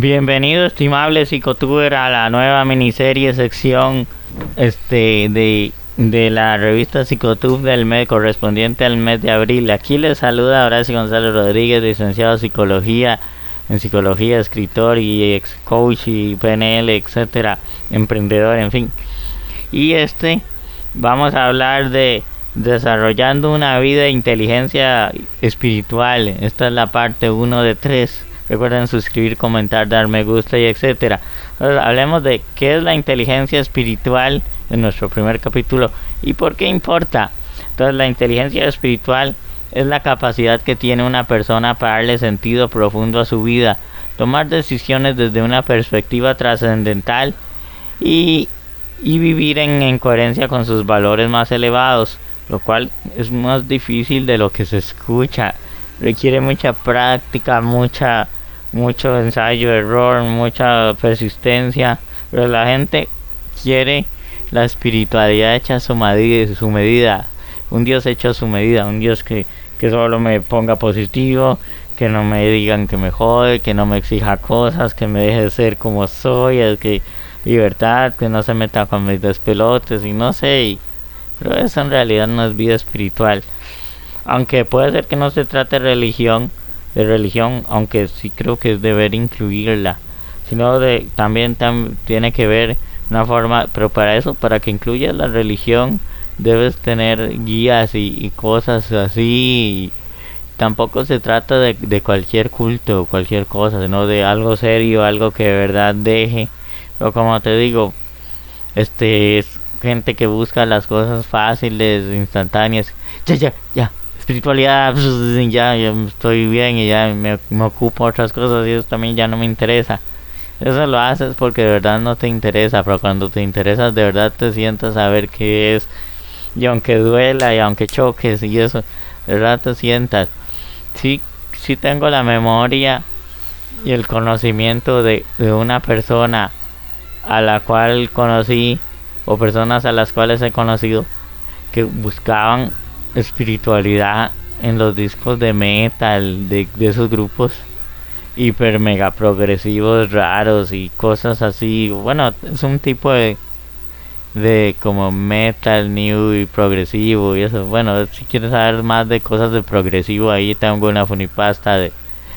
Bienvenido, estimable psicotuber, a la nueva miniserie sección de la revista Psicotube del mes correspondiente al mes de abril. Aquí les saluda Horacio González Rodríguez, licenciado en psicología, escritor y ex coach y PNL, etcétera, emprendedor, en fin. Y vamos a hablar de desarrollando una vida de inteligencia espiritual. Esta es la parte 1 de 3. Recuerden suscribir, comentar, dar me gusta y etcétera. Entonces, hablemos de qué es la inteligencia espiritual en nuestro primer capítulo y por qué importa. Entonces, la inteligencia espiritual es la capacidad que tiene una persona para darle sentido profundo a su vida, tomar decisiones desde una perspectiva trascendental y vivir en coherencia con sus valores más elevados, lo cual es más difícil de lo que se escucha. Requiere mucha práctica, mucho ensayo, error, mucha persistencia, pero la gente quiere la espiritualidad hecha a su medida, un Dios hecho a su medida, un Dios que solo me ponga positivo, que no me digan que me jode, que no me exija cosas, que me deje ser como soy, que libertad, que no se meta con mis despelotes y no sé, pero eso en realidad no es vida espiritual. Aunque puede ser que no se trate de religión, aunque sí creo que es deber incluirla, sino también tiene que ver una forma, pero para que incluyas la religión debes tener guías y cosas así. Tampoco se trata de cualquier culto o cualquier cosa, sino de algo serio, algo que de verdad deje. Pero como te digo, es gente que busca las cosas fáciles, instantáneas. Ya, espiritualidad, ya estoy bien y ya me ocupo otras cosas y eso también ya no me interesa. Eso lo haces porque de verdad no te interesa, pero cuando te interesa de verdad te sientas a ver qué es, y aunque duela y aunque choques y eso, de verdad te sientas. Sí tengo la memoria y el conocimiento de una persona a la cual conocí, o personas a las cuales he conocido, que buscaban espiritualidad en los discos de metal de esos grupos hiper mega progresivos raros y cosas así. Bueno, es un tipo de como metal new y progresivo y eso. Bueno, si quieres saber más de cosas de progresivo, ahí tengo una funipasta de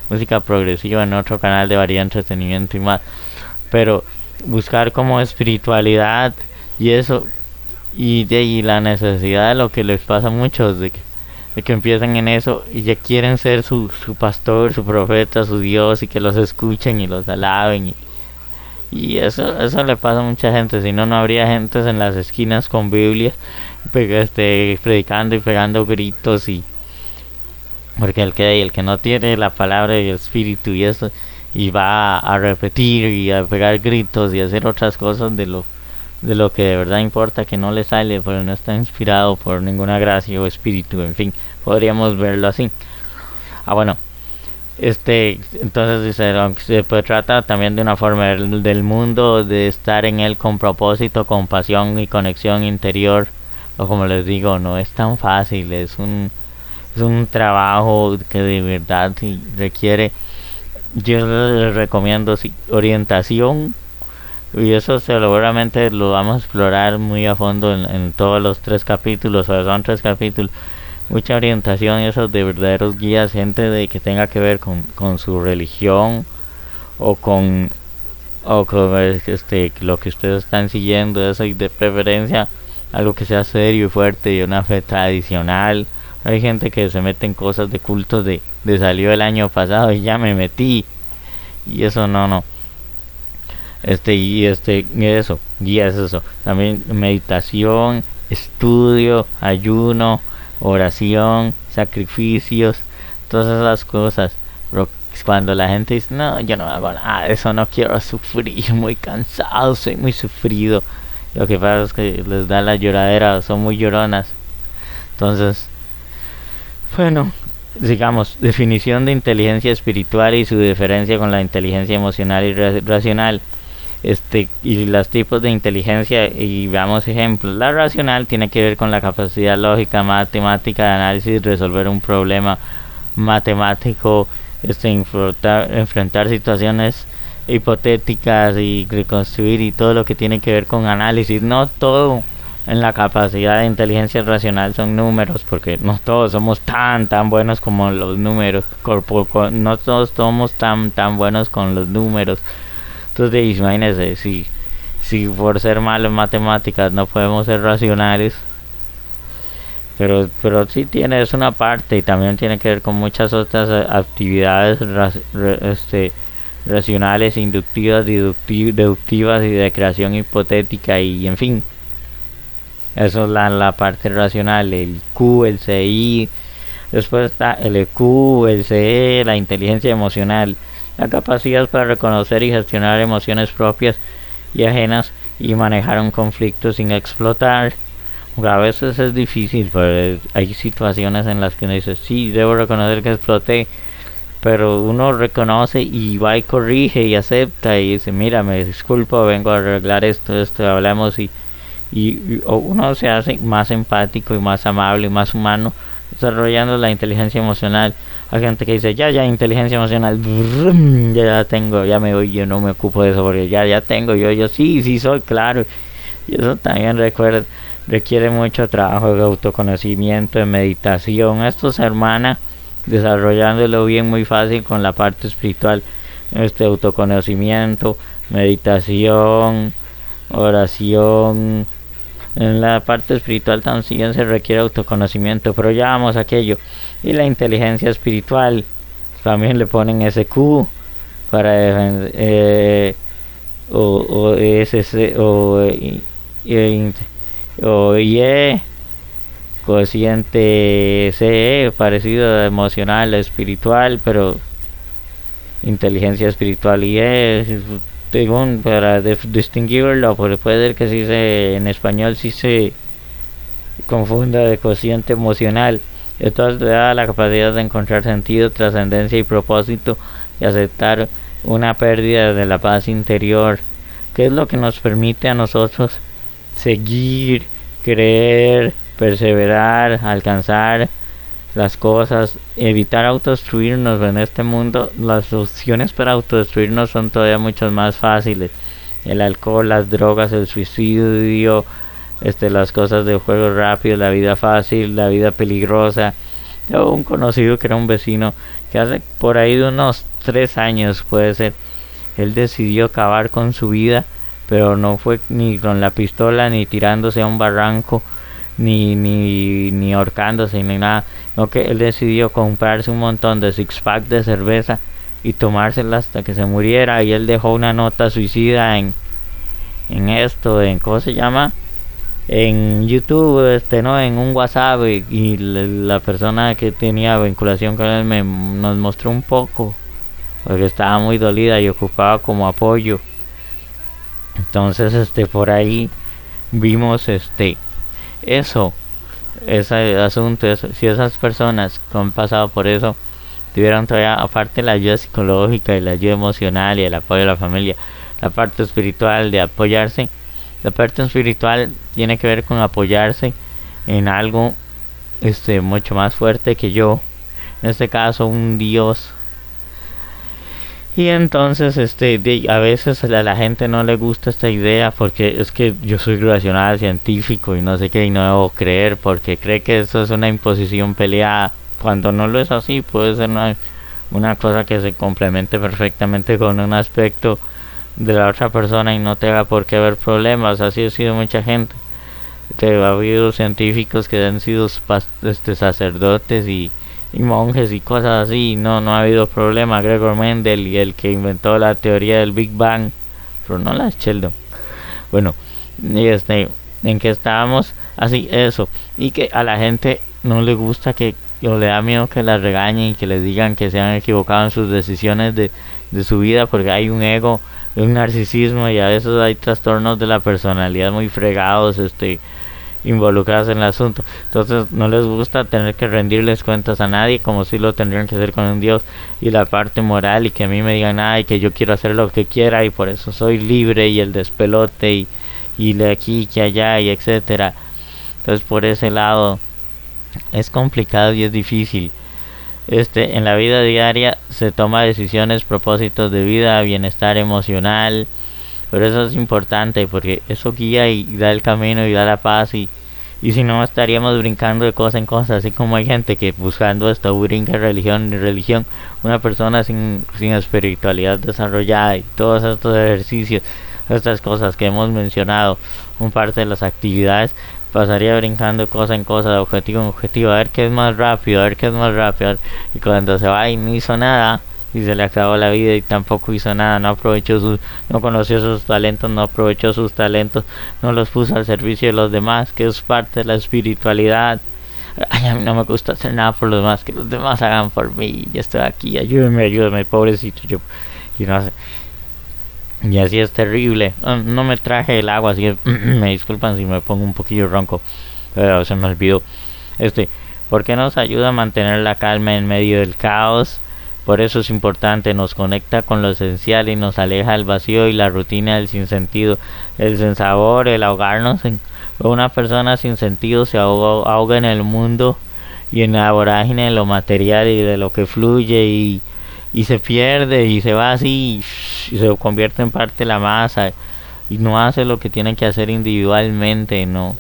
música progresiva en otro canal de variedad, entretenimiento y más. Pero buscar como espiritualidad y eso, y la necesidad de lo que les pasa a muchos, de que empiezan en eso y ya quieren ser su pastor, su profeta, su Dios, y que los escuchen y los alaben, y eso le pasa a mucha gente. Si no habría gentes en las esquinas con Biblias predicando y pegando gritos, y porque el que no tiene la palabra y el espíritu y eso, y va a repetir y a pegar gritos y a hacer otras cosas de lo que de verdad importa, que no le sale, pero no está inspirado por ninguna gracia o espíritu, en fin, podríamos verlo así. Bueno, entonces se trata también de una forma del mundo, de estar en él con propósito, con pasión y conexión interior. O como les digo, no es tan fácil, es un trabajo que de verdad requiere, yo les recomiendo orientación. Y eso seguramente lo vamos a explorar muy a fondo en todos los 3 capítulos, o son 3 capítulos. Mucha orientación y esos de verdaderos guías, gente de que tenga que ver con su religión o con lo que ustedes están siguiendo, eso, y de preferencia algo que sea serio y fuerte y una fe tradicional. Hay gente que se mete en cosas de cultos de salió el año pasado y ya me metí, y eso no. Y eso, guías, eso. También meditación, estudio, ayuno, oración, sacrificios, todas esas cosas. Pero cuando la gente dice, no, yo no hago nada, eso no quiero sufrir, muy cansado, soy muy sufrido. Lo que pasa es que les da la lloradera, son muy lloronas. Entonces, bueno, digamos, definición de inteligencia espiritual y su diferencia con la inteligencia emocional y racional. Y los tipos de inteligencia, y veamos ejemplos. La racional tiene que ver con la capacidad lógica, matemática de análisis, resolver un problema matemático, enfrentar situaciones hipotéticas y reconstruir y todo lo que tiene que ver con análisis. No todo en la capacidad de inteligencia racional son números, porque no todos somos tan buenos como los números. No todos somos tan buenos con los números. Entonces imagínense, si por ser malos en matemáticas no podemos ser racionales, pero sí es una parte, y también tiene que ver con muchas otras actividades racionales, inductivas, deductivas y de creación hipotética, y en fin, eso es la parte racional, el Q, el CI. Después está el EQ, el CE, la inteligencia emocional, la capacidad para reconocer y gestionar emociones propias y ajenas y manejar un conflicto sin explotar. A veces es difícil, pero hay situaciones en las que uno dice, sí, debo reconocer que exploté, pero uno reconoce y va y corrige y acepta y dice, mira, me disculpo, vengo a arreglar esto, hablamos, y uno se hace más empático y más amable y más humano desarrollando la inteligencia emocional. Hay gente que dice, ya inteligencia emocional, ya la tengo, ya me voy, yo no me ocupo de eso porque ya tengo, yo sí soy, claro. Y eso también requiere mucho trabajo de autoconocimiento, de meditación. Esto se hermana desarrollándolo bien muy fácil con la parte espiritual, autoconocimiento, meditación, oración. En la parte espiritual también se requiere autoconocimiento, pero ya vamos a aquello. Y la inteligencia espiritual también le ponen ese Q para defender, o SC o IE, cociente CE, parecido a emocional, espiritual, pero inteligencia espiritual IE, según para distinguirlo, porque puede ser que en español sí se confunda de cociente emocional. Esto te da la capacidad de encontrar sentido, trascendencia y propósito, y aceptar una pérdida de la paz interior, que es lo que nos permite a nosotros seguir, creer, perseverar, alcanzar las cosas, evitar autodestruirnos. En este mundo las opciones para autodestruirnos son todavía mucho más fáciles: el alcohol, las drogas, el suicidio, las cosas de juego rápido, la vida fácil, la vida peligrosa. Tengo un conocido que era un vecino que hace por ahí de unos 3 años, puede ser, él decidió acabar con su vida, pero no fue ni con la pistola, ni tirándose a un barranco, ni ahorcándose, ni nada, no, que él decidió comprarse un montón de six pack de cerveza y tomársela hasta que se muriera. Y él dejó una nota suicida en ¿cómo se llama? En YouTube, no, en un WhatsApp, y la persona que tenía vinculación con él nos mostró un poco, porque estaba muy dolida y ocupaba como apoyo. Entonces por ahí vimos eso, ese asunto. Si esas personas que han pasado por eso tuvieran todavía, aparte la ayuda psicológica y la ayuda emocional y el apoyo de la familia, la parte espiritual de apoyarse, la parte espiritual tiene que ver con apoyarse en algo mucho más fuerte que yo, en este caso un Dios. Y entonces a veces a la gente no le gusta esta idea, porque es que yo soy racional, científico y no sé qué, y no debo creer, porque cree que esto es una imposición peleada, cuando no lo es así. Puede ser una cosa que se complemente perfectamente con un aspecto de la otra persona y no tenga por qué haber problemas. Así ha sido mucha gente. Ha habido científicos que han sido sacerdotes y monjes y cosas así, no ha habido problema. Gregor Mendel, y el que inventó la teoría del Big Bang, pero no la Sheldon. Bueno, y en que estábamos así, eso, y que a la gente no le gusta o le da miedo que la regañen y que les digan que se han equivocado en sus decisiones de su vida, porque hay un ego, un narcisismo, y a veces hay trastornos de la personalidad muy fregados involucrados en el asunto. Entonces no les gusta tener que rendirles cuentas a nadie, como si lo tendrían que hacer con un Dios. Y la parte moral, y que a mí me digan nada, y que yo quiero hacer lo que quiera y por eso soy libre, y el despelote, y de aquí que allá, y etcétera. Entonces por ese lado es complicado y es difícil. en la vida diaria se toma decisiones, propósitos de vida, bienestar emocional. Pero eso es importante porque eso guía y da el camino y da la paz y si no estaríamos brincando de cosa en cosa, así como hay gente que buscando esto brinca religión y religión, una persona sin espiritualidad desarrollada y todos estos ejercicios, estas cosas que hemos mencionado, un parte de las actividades, pasaría brincando de cosa en cosa, de objetivo en objetivo, a ver qué es más rápido, a ver qué es más rápido, y cuando se va y no hizo nada, y se le acabó la vida y tampoco hizo nada, no conoció sus talentos, no aprovechó sus talentos, no los puso al servicio de los demás, que es parte de la espiritualidad. Ay, a mí no me gusta hacer nada por los demás, que los demás hagan por mí, yo estoy aquí, ayúdeme, pobrecito yo, y no sé. Y así es terrible. No me traje el agua, así que me disculpan si me pongo un poquillo ronco, pero se me olvidó. ¿Por qué nos ayuda a mantener la calma en medio del caos? Por eso es importante, nos conecta con lo esencial y nos aleja del vacío y la rutina del sinsentido, el sinsabor, el ahogarnos en una persona sin sentido se ahoga en el mundo y en la vorágine de lo material y de lo que fluye y se pierde y se va así y se convierte en parte de la masa y no hace lo que tiene que hacer individualmente, no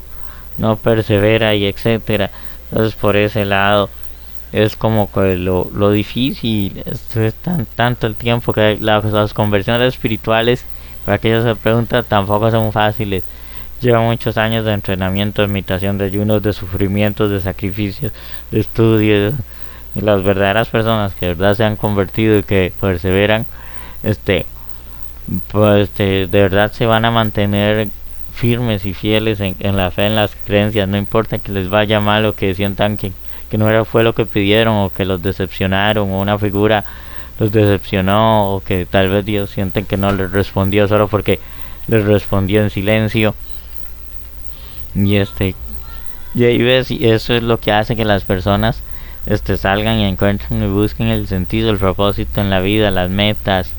persevera y etcétera. Entonces por ese lado es como que lo difícil es tanto el tiempo que las conversiones espirituales, para aquellos que se preguntan, tampoco son fáciles. Lleva muchos años de entrenamiento, de meditación, de ayunos, de sufrimientos, de sacrificios, de estudios. Y las verdaderas personas que de verdad se han convertido y que perseveran, de verdad se van a mantener firmes y fieles en la fe, en las creencias, no importa que les vaya mal o que sientan que no fue lo que pidieron o que los decepcionaron o una figura los decepcionó o que tal vez Dios sienten que no les respondió solo porque les respondió en silencio y ahí ves, y eso es lo que hace que las personas salgan y encuentren y busquen el sentido, el propósito en la vida, las metas.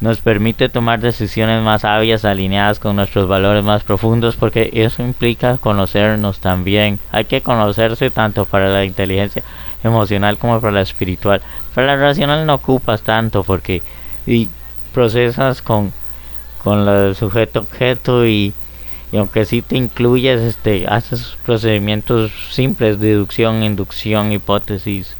Nos permite tomar decisiones más sabias, alineadas con nuestros valores más profundos, porque eso implica conocernos también. Hay que conocerse tanto para la inteligencia emocional como para la espiritual. Para la racional no ocupas tanto porque procesas con el sujeto objeto y aunque sí te incluyes, haces procedimientos simples, deducción, inducción, hipótesis.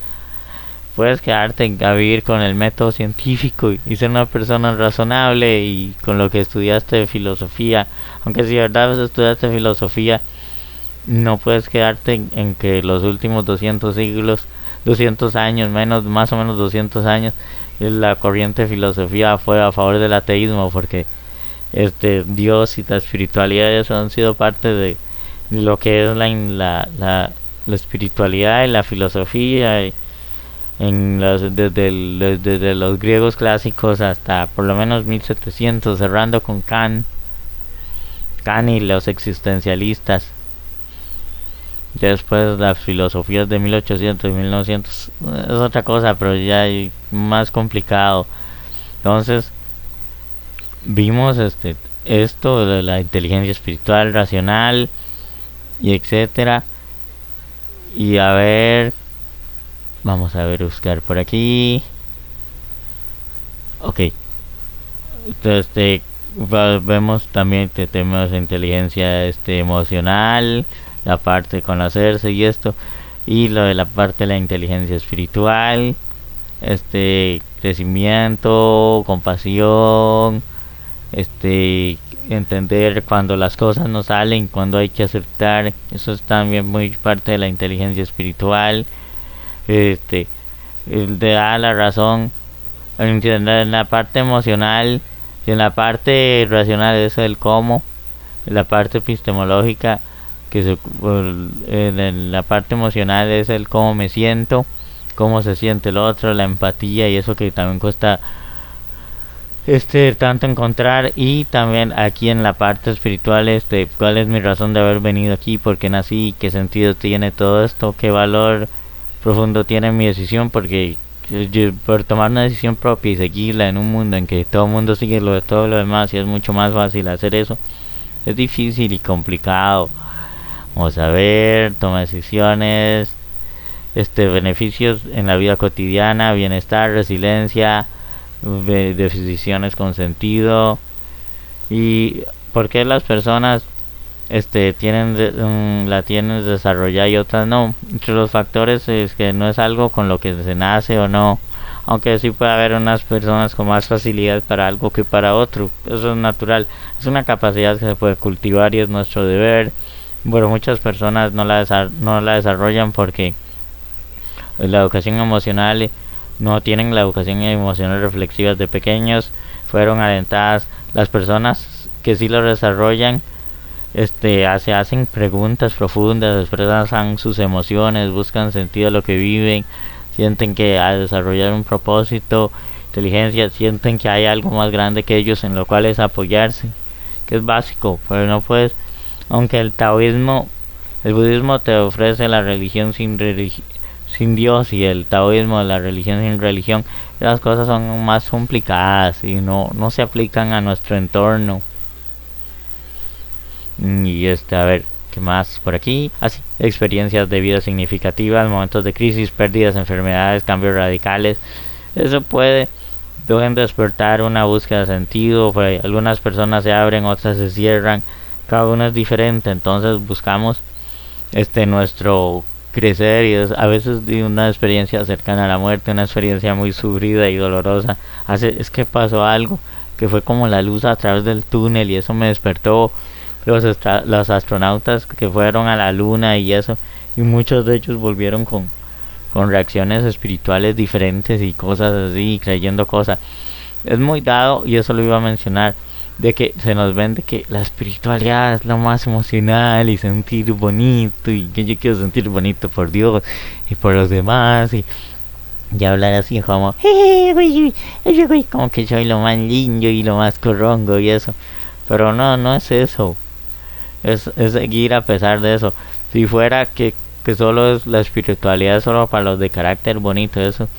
Puedes quedarte a vivir con el método científico y ser una persona razonable y con lo que estudiaste de filosofía. Aunque si de verdad estudiaste filosofía, no puedes quedarte en que los últimos 200 siglos, 200 años, más o menos 200 años, la corriente de filosofía fue a favor del ateísmo, porque Dios y la espiritualidad eso han sido parte de lo que es la espiritualidad y la filosofía desde los griegos clásicos hasta por lo menos 1700, cerrando con Kant y los existencialistas. Después las filosofías de 1800 y 1900 es otra cosa, pero ya hay más complicado. Entonces vimos esto de la inteligencia espiritual, racional y etcétera. Y vamos a buscar por aquí. Entonces vemos también que tenemos inteligencia emocional, la parte de conocerse y esto, y lo de la parte de la inteligencia espiritual, crecimiento, compasión, entender cuando las cosas no salen, cuando hay que aceptar. Eso es también muy parte de la inteligencia espiritual. Te da la razón en la parte emocional, y en la parte racional eso del cómo, en la parte epistemológica en la parte emocional es el cómo me siento, cómo se siente el otro, la empatía, y eso que también cuesta tanto encontrar. Y también aquí en la parte espiritual, cuál es mi razón de haber venido aquí, por qué nací, qué sentido tiene todo esto, qué valor profundo tiene mi decisión, porque por tomar una decisión propia y seguirla en un mundo en que todo el mundo sigue todo lo demás y es mucho más fácil hacer eso, es difícil y complicado. Vamos a ver, toma decisiones, beneficios en la vida cotidiana, bienestar, resiliencia, decisiones con sentido. Y por qué las personas la tienen desarrollada y otras no. Entre los factores es que no es algo con lo que se nace o no, aunque sí puede haber unas personas con más facilidad para algo que para otro. Eso es natural, es una capacidad que se puede cultivar y es nuestro deber. Bueno, muchas personas no la desarrollan porque la educación emocional no tienen la educación emocional reflexiva de pequeños, fueron alentadas. Las personas que sí lo desarrollan se hacen preguntas profundas, expresan sus emociones, buscan sentido a lo que viven, sienten que al desarrollar un propósito, inteligencia, sienten que hay algo más grande que ellos en lo cual es apoyarse, que es básico, pero no puedes, aunque el budismo te ofrece la religión sin Dios y el taoísmo la religión sin religión, las cosas son más complicadas y no se aplican a nuestro entorno. Y a ver, ¿qué más por aquí? Así, experiencias de vida significativas, momentos de crisis, pérdidas, enfermedades, cambios radicales. Eso pueden despertar una búsqueda de sentido. Pues, algunas personas se abren, otras se cierran. Cada uno es diferente, entonces buscamos nuestro crecer y a veces de una experiencia cercana a la muerte, una experiencia muy sufrida y dolorosa. Es que pasó algo que fue como la luz a través del túnel y eso me despertó. Los astronautas que fueron a la luna y eso, y muchos de ellos volvieron con reacciones espirituales diferentes y cosas así, creyendo cosas. Es muy dado, y eso lo iba a mencionar, de que se nos vende que la espiritualidad es lo más emocional y sentir bonito, y que yo quiero sentir bonito por Dios y por los demás, y hablar así como como que soy lo más lindo y lo más corrongo y eso. Pero no es eso. Es seguir a pesar de eso. Si fuera que solo es la espiritualidad solo para los de carácter bonito, eso,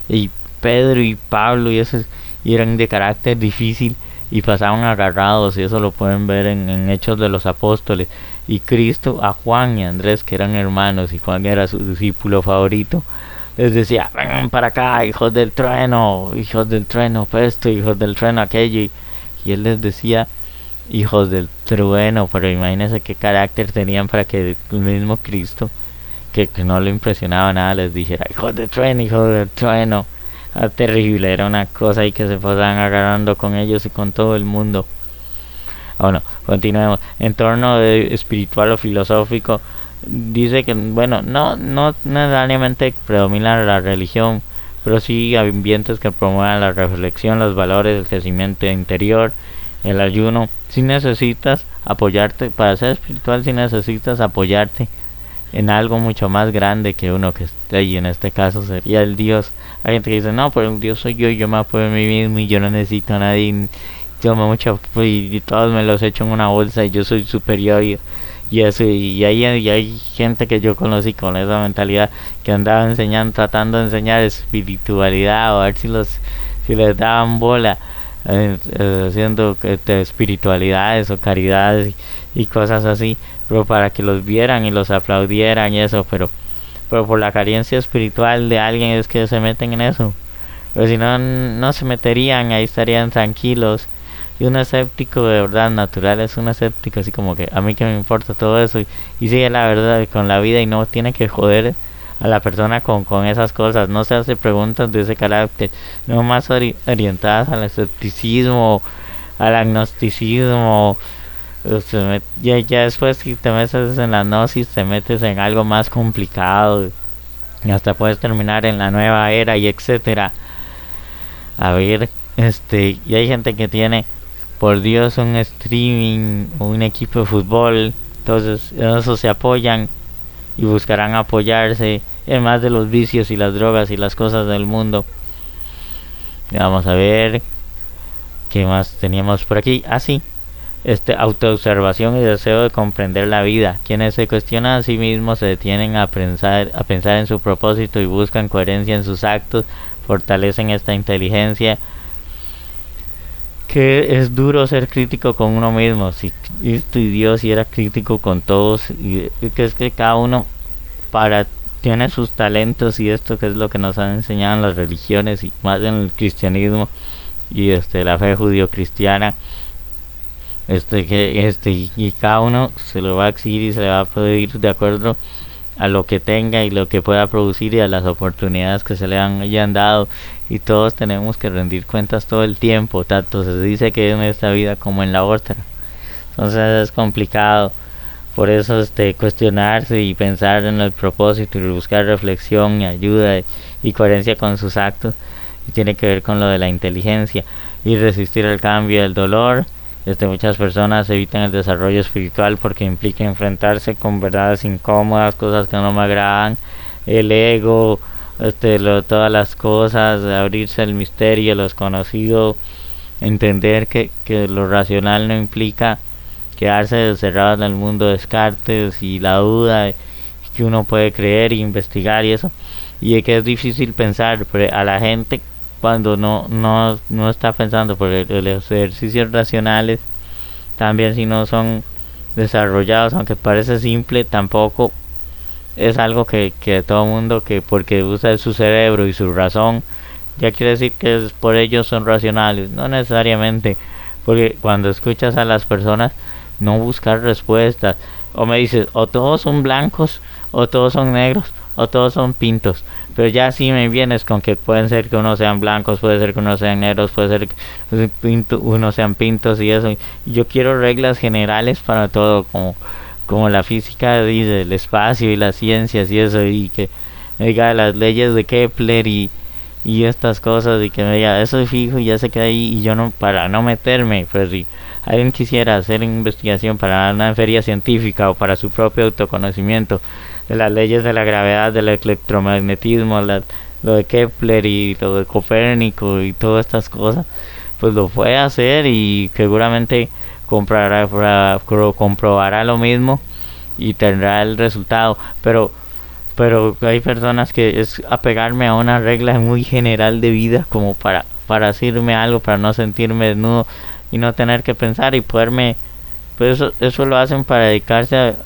y Pedro y Pablo y esos eran de carácter difícil y pasaban agarrados, y eso lo pueden ver en Hechos de los Apóstoles. Y Cristo a Juan y Andrés, que eran hermanos, y Juan era su discípulo favorito, les decía: vengan para acá, hijos del trueno, pues esto, hijos del trueno aquello, y él les decía: hijos del trueno. Pero imagínense qué carácter tenían para que el mismo Cristo, que no le impresionaba nada, les dijera: hijos del trueno. Terrible, era una cosa ahí que se pasaban agarrando con ellos y con todo el mundo. Bueno, continuemos. Entorno espiritual o filosófico, dice que, bueno, no necesariamente predomina la religión, pero sí ambientes que promuevan la reflexión, los valores, el crecimiento interior, el ayuno. Si necesitas apoyarte para ser espiritual, si necesitas apoyarte en algo mucho más grande que uno que esté ahí, en este caso sería el Dios. Hay gente que dice: no, pero el Dios soy yo me apoyo en mí mismo y yo no necesito a nadie, yo me mucho y todos me los echo en una bolsa y yo soy superior y eso. Y hay gente que yo conocí con esa mentalidad, que andaba tratando de enseñar espiritualidad, o a ver si les daban bola, haciendo espiritualidades o caridades y cosas así, pero para que los vieran y los aplaudieran y eso. Pero por la carencia espiritual de alguien es que se meten en eso. Pero si no se meterían, ahí estarían tranquilos. Y un escéptico de verdad natural es un escéptico así como que: a mí que me importa todo eso, y sigue la verdad con la vida y no tiene que joder a la persona con esas cosas. No se hace preguntas de ese carácter, no más orientadas al escepticismo, al agnosticismo. Ya después, si te metes en la gnosis, te metes en algo más complicado y hasta puedes terminar en la nueva era y etcétera. A ver, y hay gente que tiene, por Dios, un streaming o un equipo de fútbol, entonces en eso se apoyan y buscarán apoyarse, además de los vicios y las drogas y las cosas del mundo. Vamos a ver qué más teníamos por aquí. Así, autoobservación y deseo de comprender la vida. Quienes se cuestionan a sí mismos se detienen a pensar en su propósito y buscan coherencia en sus actos, fortalecen esta inteligencia. Que es duro ser crítico con uno mismo. Si Cristo y Dios era crítico con todos, y que es que cada uno tiene sus talentos y esto que es lo que nos han enseñado en las religiones y más en el cristianismo y la fe judío-cristiana, y cada uno se lo va a exigir y se le va a pedir de acuerdo a lo que tenga y lo que pueda producir y a las oportunidades que se le hayan dado, y todos tenemos que rendir cuentas todo el tiempo, tanto se dice que en esta vida como en la otra. Entonces es complicado, por eso cuestionarse y pensar en el propósito y buscar reflexión y ayuda y coherencia con sus actos, y tiene que ver con lo de la inteligencia y resistir el cambio, el dolor. Muchas personas evitan el desarrollo espiritual porque implica enfrentarse con verdades incómodas, cosas que no me agradan, el ego, todas las cosas, abrirse al misterio, lo desconocido, entender que lo racional no implica quedarse cerrado en el mundo de Descartes y la duda, que uno puede creer e investigar y eso, y que es difícil pensar a la gente cuando no está pensando, porque los ejercicios racionales también, si no son desarrollados, aunque parece simple, tampoco es algo que todo mundo, que porque usa su cerebro y su razón ya quiere decir que por ellos son racionales. No necesariamente, porque cuando escuchas a las personas, no buscar respuestas, o me dices o todos son blancos o todos son negros o todos son pintos, pero ya si me vienes con que pueden ser que unos sean blancos, puede ser que unos sean negros, puede ser que unos sean pintos y eso. Yo quiero reglas generales para todo, como la física dice, el espacio y las ciencias y eso, y que me diga las leyes de Kepler y estas cosas, y que me diga eso es fijo y ya se queda ahí, y yo no, para no meterme, pues si alguien quisiera hacer investigación para una feria científica o para su propio autoconocimiento de las leyes de la gravedad, del electromagnetismo, lo de Kepler y lo de Copérnico y todas estas cosas, pues lo puede hacer y seguramente comprobará lo mismo y tendrá el resultado, pero hay personas que es apegarme a una regla muy general de vida como para decirme algo, para no sentirme desnudo y no tener que pensar y poderme, pues eso lo hacen para dedicarse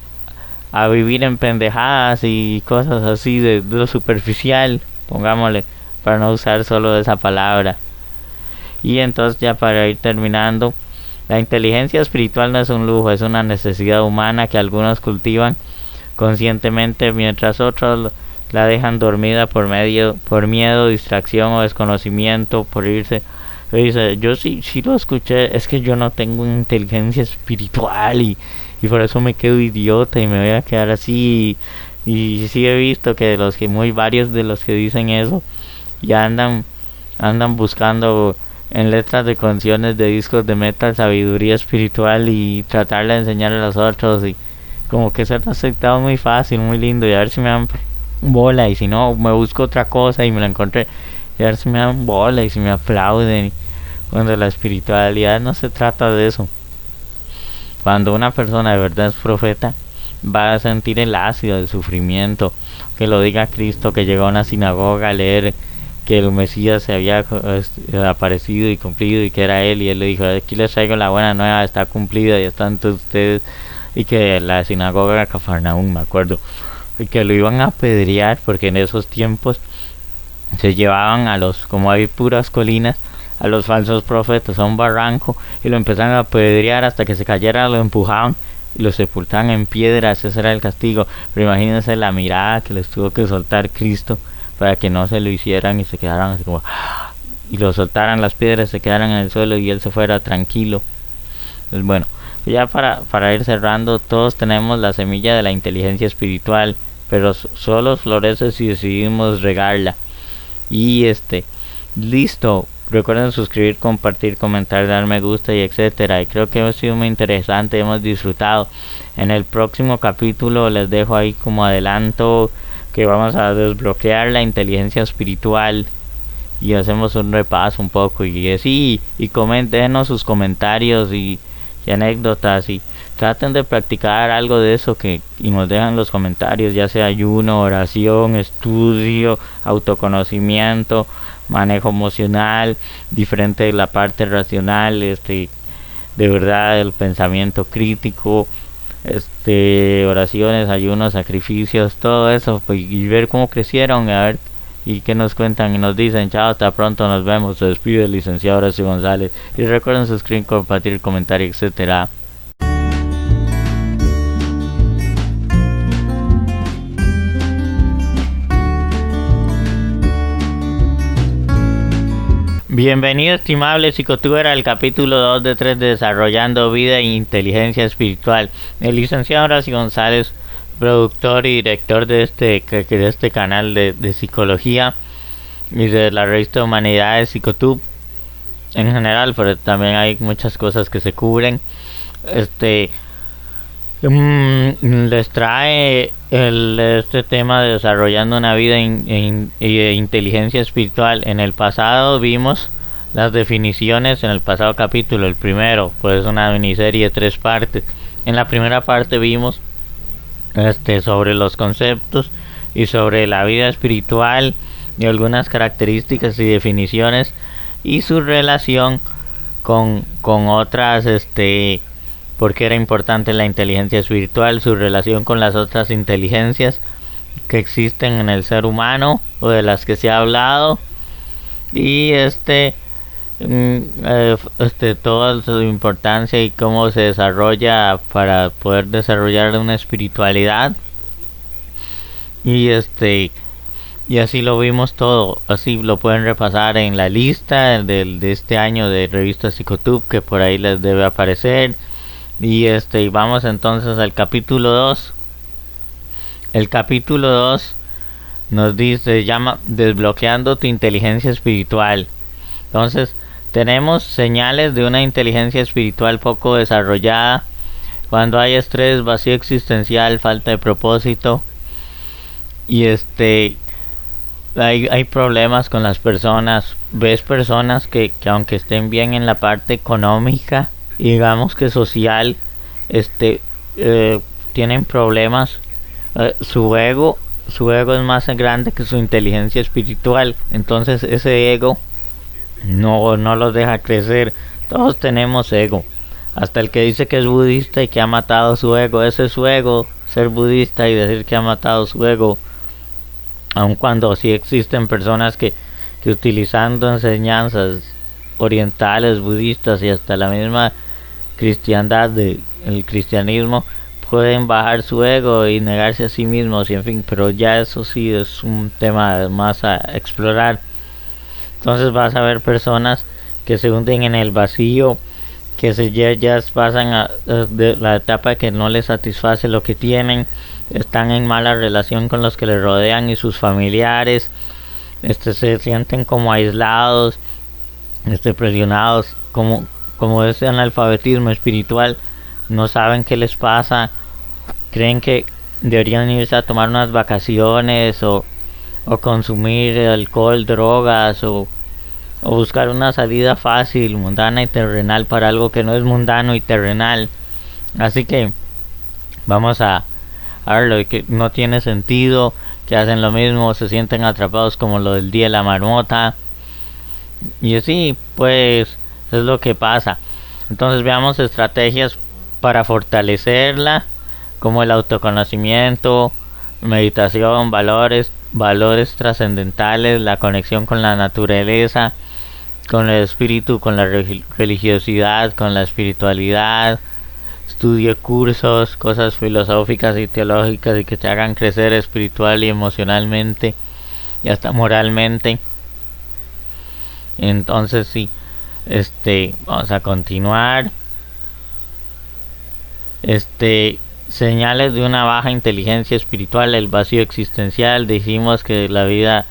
a vivir en pendejadas y cosas así de lo superficial, pongámosle, para no usar solo esa palabra. Y entonces, ya para ir terminando, la inteligencia espiritual no es un lujo, es una necesidad humana que algunos cultivan conscientemente, mientras otros la dejan dormida por miedo, distracción o desconocimiento, por irse. Yo sí lo escuché, es que yo no tengo inteligencia espiritual y por eso me quedo idiota y me voy a quedar así, y sí he visto que varios de los que dicen eso ya andan buscando en letras de canciones de discos de metal sabiduría espiritual y tratarle de enseñar a los otros, y como que ser aceptado muy fácil, muy lindo, y a ver si me dan bola, y si no me busco otra cosa y me la encontré, y a ver si me dan bola y si me aplauden, cuando la espiritualidad no se trata de eso. Cuando una persona de verdad es profeta, va a sentir el ácido del sufrimiento, que lo diga Cristo, que llegó a una sinagoga a leer que el Mesías se había aparecido y cumplido y que era él, y él le dijo: aquí les traigo la buena nueva, está cumplida y están todos ustedes, y que la sinagoga de Cafarnaúm, me acuerdo, y que lo iban a apedrear porque en esos tiempos se llevaban como hay puras colinas, a los falsos profetas a un barranco y lo empezaron a apedrear hasta que se cayera, lo empujaban y lo sepultaban en piedras. Ese era el castigo. Pero imagínense la mirada que les tuvo que soltar Cristo para que no se lo hicieran y se quedaran así como, y lo soltaran las piedras, se quedaran en el suelo y él se fuera tranquilo. Pues bueno, ya para ir cerrando, todos tenemos la semilla de la inteligencia espiritual, pero solo florece si decidimos regarla. Y listo. Recuerden suscribir, compartir, comentar, dar me gusta y etcétera. Y creo que ha sido muy interesante, hemos disfrutado. En el próximo capítulo les dejo ahí como adelanto que vamos a desbloquear la inteligencia espiritual y hacemos un repaso un poco y denos sus comentarios y anécdotas, y traten de practicar algo de eso y nos dejan los comentarios, ya sea ayuno, oración, estudio, autoconocimiento, manejo emocional, diferente de la parte racional, de verdad el pensamiento crítico, oraciones, ayunos, sacrificios, todo eso, pues, y ver cómo crecieron, a ver y qué nos cuentan y nos dicen. Chao, hasta pronto, nos vemos. Se despide el licenciado Horacio González y recuerden suscribir, compartir, comentar, etcétera. Bienvenido, estimable psicotuber, al capítulo 2 de 3 de Desarrollando Vida e Inteligencia Espiritual. El licenciado Horacio González, productor y director de este canal de psicología y de la revista Humanidades Psicotube en general, pero también hay muchas cosas que se cubren. Les trae este tema de desarrollando una vida de inteligencia espiritual. En el pasado vimos las definiciones en el pasado capítulo, el primero, pues una miniserie de 3 partes. En la primera parte vimos sobre los conceptos y sobre la vida espiritual y algunas características y definiciones y su relación con otras porque era importante la inteligencia espiritual, su relación con las otras inteligencias que existen en el ser humano o de las que se ha hablado, y toda su importancia y cómo se desarrolla para poder desarrollar una espiritualidad, y así lo vimos todo. Así lo pueden repasar en la lista de este año de revista Psicotube, que por ahí les debe aparecer. Y vamos entonces al capítulo 2. El capítulo 2 nos dice, se llama Desbloqueando tu inteligencia espiritual. Entonces, tenemos señales de una inteligencia espiritual poco desarrollada cuando hay estrés, vacío existencial, falta de propósito. Y hay problemas con las personas. Ves personas que aunque estén bien en la parte económica, digamos que social, tienen problemas. Su ego es más grande que su inteligencia espiritual. Entonces ese ego no los deja crecer. Todos tenemos ego. Hasta el que dice que es budista y que ha matado su ego, ese es su ego, ser budista y decir que ha matado su ego. Aun cuando sí existen personas que utilizando enseñanzas orientales, budistas y hasta la misma cristiandad el cristianismo pueden bajar su ego y negarse a sí mismos, y en fin, pero ya eso sí es un tema más a explorar. Entonces vas a ver personas que se hunden en el vacío, que ya pasan de la etapa que no les satisface lo que tienen, están en mala relación con los que les rodean y sus familiares, se sienten como aislados, presionados, como ese analfabetismo espiritual, no saben qué les pasa, creen que deberían irse a tomar unas vacaciones o consumir alcohol, drogas o buscar una salida fácil, mundana y terrenal para algo que no es mundano y terrenal. Así que vamos a verlo, que no tiene sentido, que hacen lo mismo, se sienten atrapados como lo del día de la marmota, y así pues es lo que pasa. Entonces veamos estrategias para fortalecerla, como el autoconocimiento, meditación, valores trascendentales, la conexión con la naturaleza, con el espíritu, con la religiosidad, con la espiritualidad, estudio cursos, cosas filosóficas y teológicas y que te hagan crecer espiritual y emocionalmente y hasta moralmente. Entonces sí, vamos a continuar. Señales de una baja inteligencia espiritual, el vacío existencial. Dijimos que la vida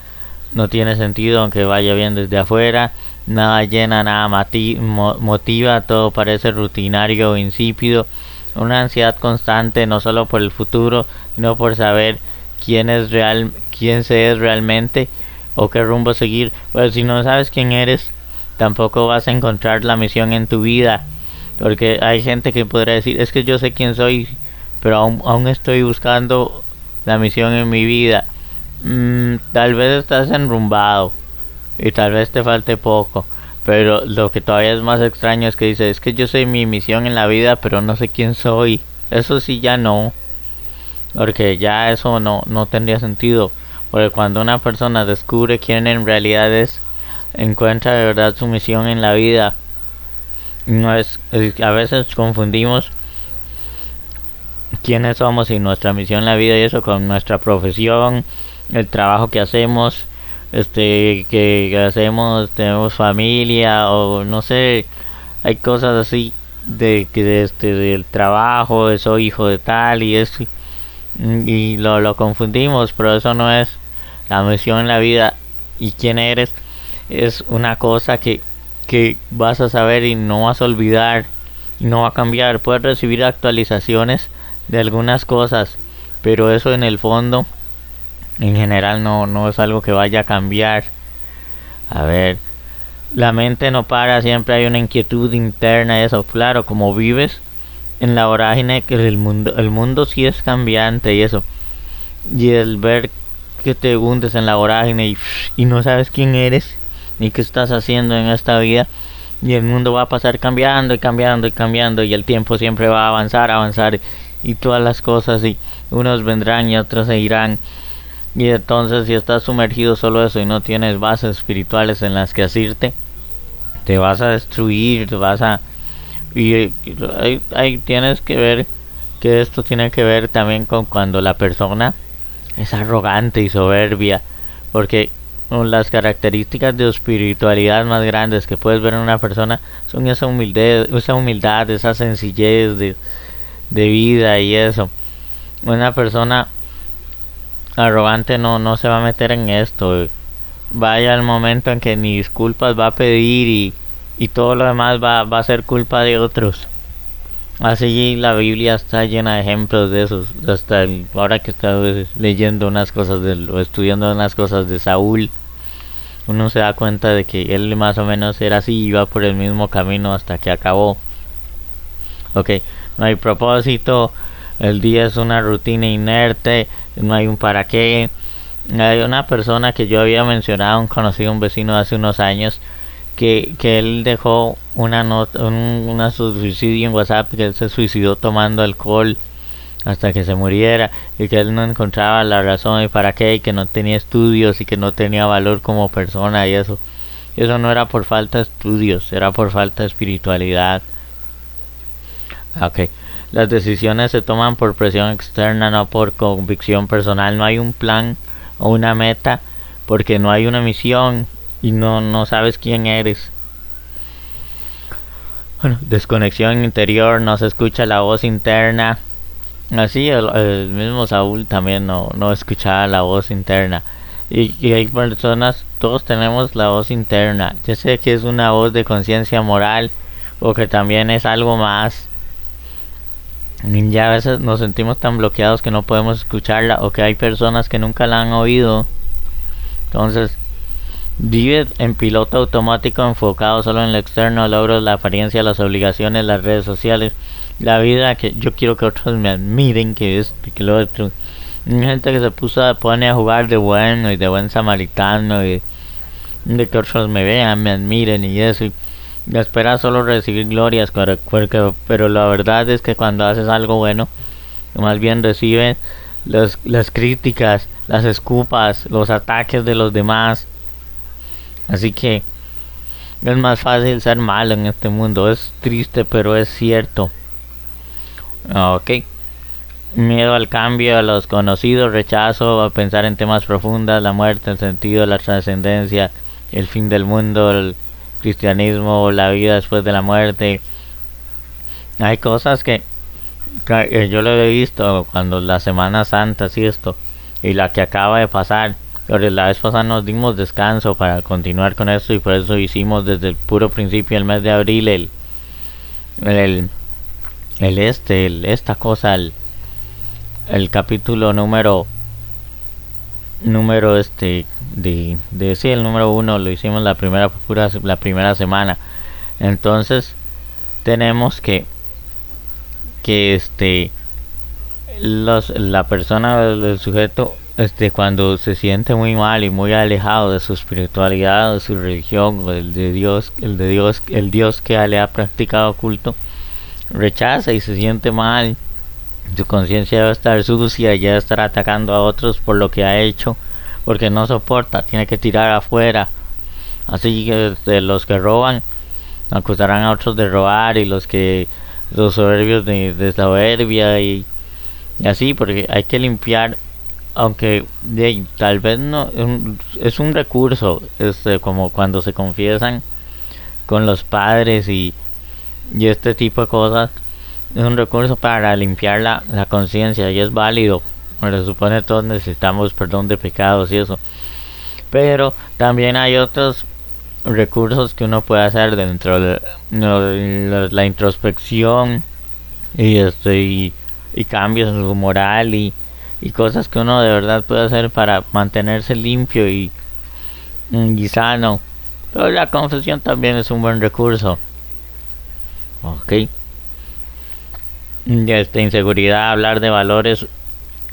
no tiene sentido aunque vaya bien desde afuera, nada llena, nada motiva, todo parece rutinario o insípido, una ansiedad constante no solo por el futuro, sino por saber quién se es realmente o qué rumbo seguir. Pues si no sabes quién eres, tampoco vas a encontrar la misión en tu vida, porque hay gente que podrá decir, es que yo sé quién soy, pero aún estoy buscando la misión en mi vida. Tal vez estás enrumbado y tal vez te falte poco, pero lo que todavía es más extraño es que dice, es que yo sé mi misión en la vida, pero no sé quién soy. eso sí ya no, porque ya eso no tendría sentido, porque cuando una persona descubre quién en realidad es, encuentra de verdad su misión en la vida. No a veces confundimos quiénes somos y nuestra misión en la vida y eso con nuestra profesión, el trabajo que hacemos, que hacemos, tenemos familia o no sé, hay cosas así de que del trabajo, soy hijo de tal y eso, y lo confundimos, pero eso no es la misión en la vida. Y quién eres es una cosa que vas a saber y no vas a olvidar y no va a cambiar. Puedes recibir actualizaciones de algunas cosas, pero eso en el fondo en general no es algo que vaya a cambiar. A ver, la mente no para, siempre hay una inquietud interna, eso, claro, como vives en la vorágine que el mundo sí es cambiante y eso, y el ver que te hundes en la vorágine y no sabes quién eres ni qué estás haciendo en esta vida, y el mundo va a pasar cambiando y cambiando y cambiando, y el tiempo siempre va a avanzar y todas las cosas, y unos vendrán y otros se irán. Y entonces si estás sumergido solo eso y no tienes bases espirituales en las que asirte, te vas a destruir, te vas a... Y ahí tienes que ver que esto tiene que ver también con cuando la persona es arrogante y soberbia, porque las características de espiritualidad más grandes que puedes ver en una persona son esa humildad, esa sencillez de vida y eso. Una persona arrogante no se va a meter en esto. Vaya el momento en que ni disculpas va a pedir y todo lo demás va a ser culpa de otros. Así la Biblia está llena de ejemplos de esos. Hasta ahora que estoy leyendo unas cosas o estudiando unas cosas de Saúl, uno se da cuenta de que él más o menos era así, iba por el mismo camino hasta que acabó. Ok, no hay propósito, el día es una rutina inerte, no hay un para qué. Hay una persona que yo había mencionado, un conocido, un vecino de hace unos años, que él dejó una nota, una suicidio en WhatsApp, que él se suicidó tomando alcohol hasta que se muriera, y que él no encontraba la razón y para qué, y que no tenía estudios y que no tenía valor como persona, y eso no era por falta de estudios, era por falta de espiritualidad. Ok, las decisiones se toman por presión externa, no por convicción personal. No hay un plan o una meta porque no hay una misión y no sabes quién eres. Bueno, desconexión interior, no se escucha la voz interna. Así el mismo Saúl también no escuchaba la voz interna. Y hay personas, todos tenemos la voz interna. Yo sé que es una voz de conciencia moral o que también es algo más. Ya a veces nos sentimos tan bloqueados que no podemos escucharla, o que hay personas que nunca la han oído. Entonces, vive en piloto automático, enfocado solo en lo externo, logros, la apariencia, las obligaciones, las redes sociales, la vida que yo quiero que otros me admiren, que esto y que lo otro. Hay gente que pone a jugar de bueno y de buen samaritano y de que otros me vean, me admiren y eso. Y espera solo recibir glorias, pero la verdad es que cuando haces algo bueno, más bien recibes las críticas, las escupas, los ataques de los demás. Así que es más fácil ser malo en este mundo. Es triste, pero es cierto. Ok. Miedo al cambio, a los conocidos, rechazo a pensar en temas profundos, la muerte, el sentido, la trascendencia, el fin del mundo, el cristianismo, la vida después de la muerte. Hay cosas que yo lo he visto cuando la Semana Santa, así esto, y la que acaba de pasar. Pero la vez pasada nos dimos descanso para continuar con esto, y por eso hicimos desde el puro principio, el mes de abril, el capítulo número el número 1 lo hicimos la primera semana. Entonces tenemos que la persona, el sujeto, cuando se siente muy mal y muy alejado de su espiritualidad, de su religión, el Dios que le ha practicado culto, rechaza y se siente mal Su conciencia debe estar sucia y debe estar atacando a otros por lo que ha hecho, porque no soporta, tiene que tirar afuera. Así que los que roban acusarán a otros de robar, y los soberbios de soberbia, y así, porque hay que limpiar. Aunque tal vez no es un recurso, como cuando se confiesan con los padres y este tipo de cosas, es un recurso para limpiar la conciencia, y es válido. Se supone que todos necesitamos perdón de pecados y eso, pero también hay otros recursos que uno puede hacer dentro de la introspección, y cambios en su moral, y cosas que uno de verdad puede hacer para mantenerse limpio y sano. Pero la confesión también es un buen recurso. Ok. Inseguridad, hablar de valores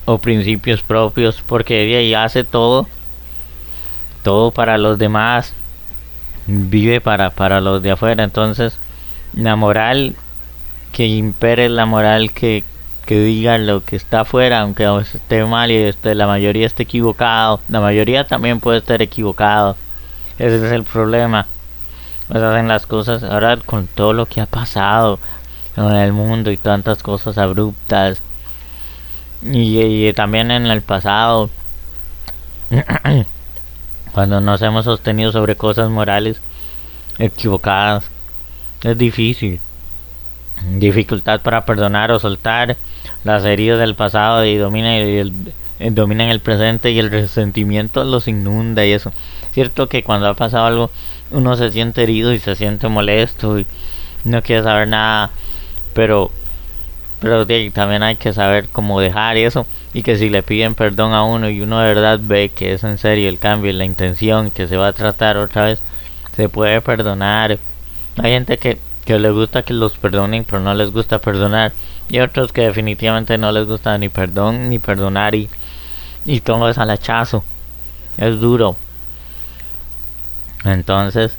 o principios propios, porque ella hace todo para los demás, vive para los de afuera. Entonces la moral que impere, la moral que diga lo que está afuera, aunque esté mal y la mayoría esté equivocado. La mayoría también puede estar equivocado. Ese es el problema. Pues hacen las cosas ahora con todo lo que ha pasado en el mundo y tantas cosas abruptas, y también en el pasado cuando nos hemos sostenido sobre cosas morales equivocadas. Es difícil. Dificultad para perdonar o soltar las heridas del pasado, y dominan el presente, y el resentimiento los inunda y eso. Cierto que cuando ha pasado algo uno se siente herido y se siente molesto y no quiere saber nada, pero también hay que saber cómo dejar eso, y que si le piden perdón a uno y uno de verdad ve que es en serio el cambio, la intención, que se va a tratar otra vez, se puede perdonar. Hay gente que le gusta que los perdonen, pero no les gusta perdonar, y otros que definitivamente no les gusta ni perdón ni perdonar, y todo es al hachazo. Es duro. Entonces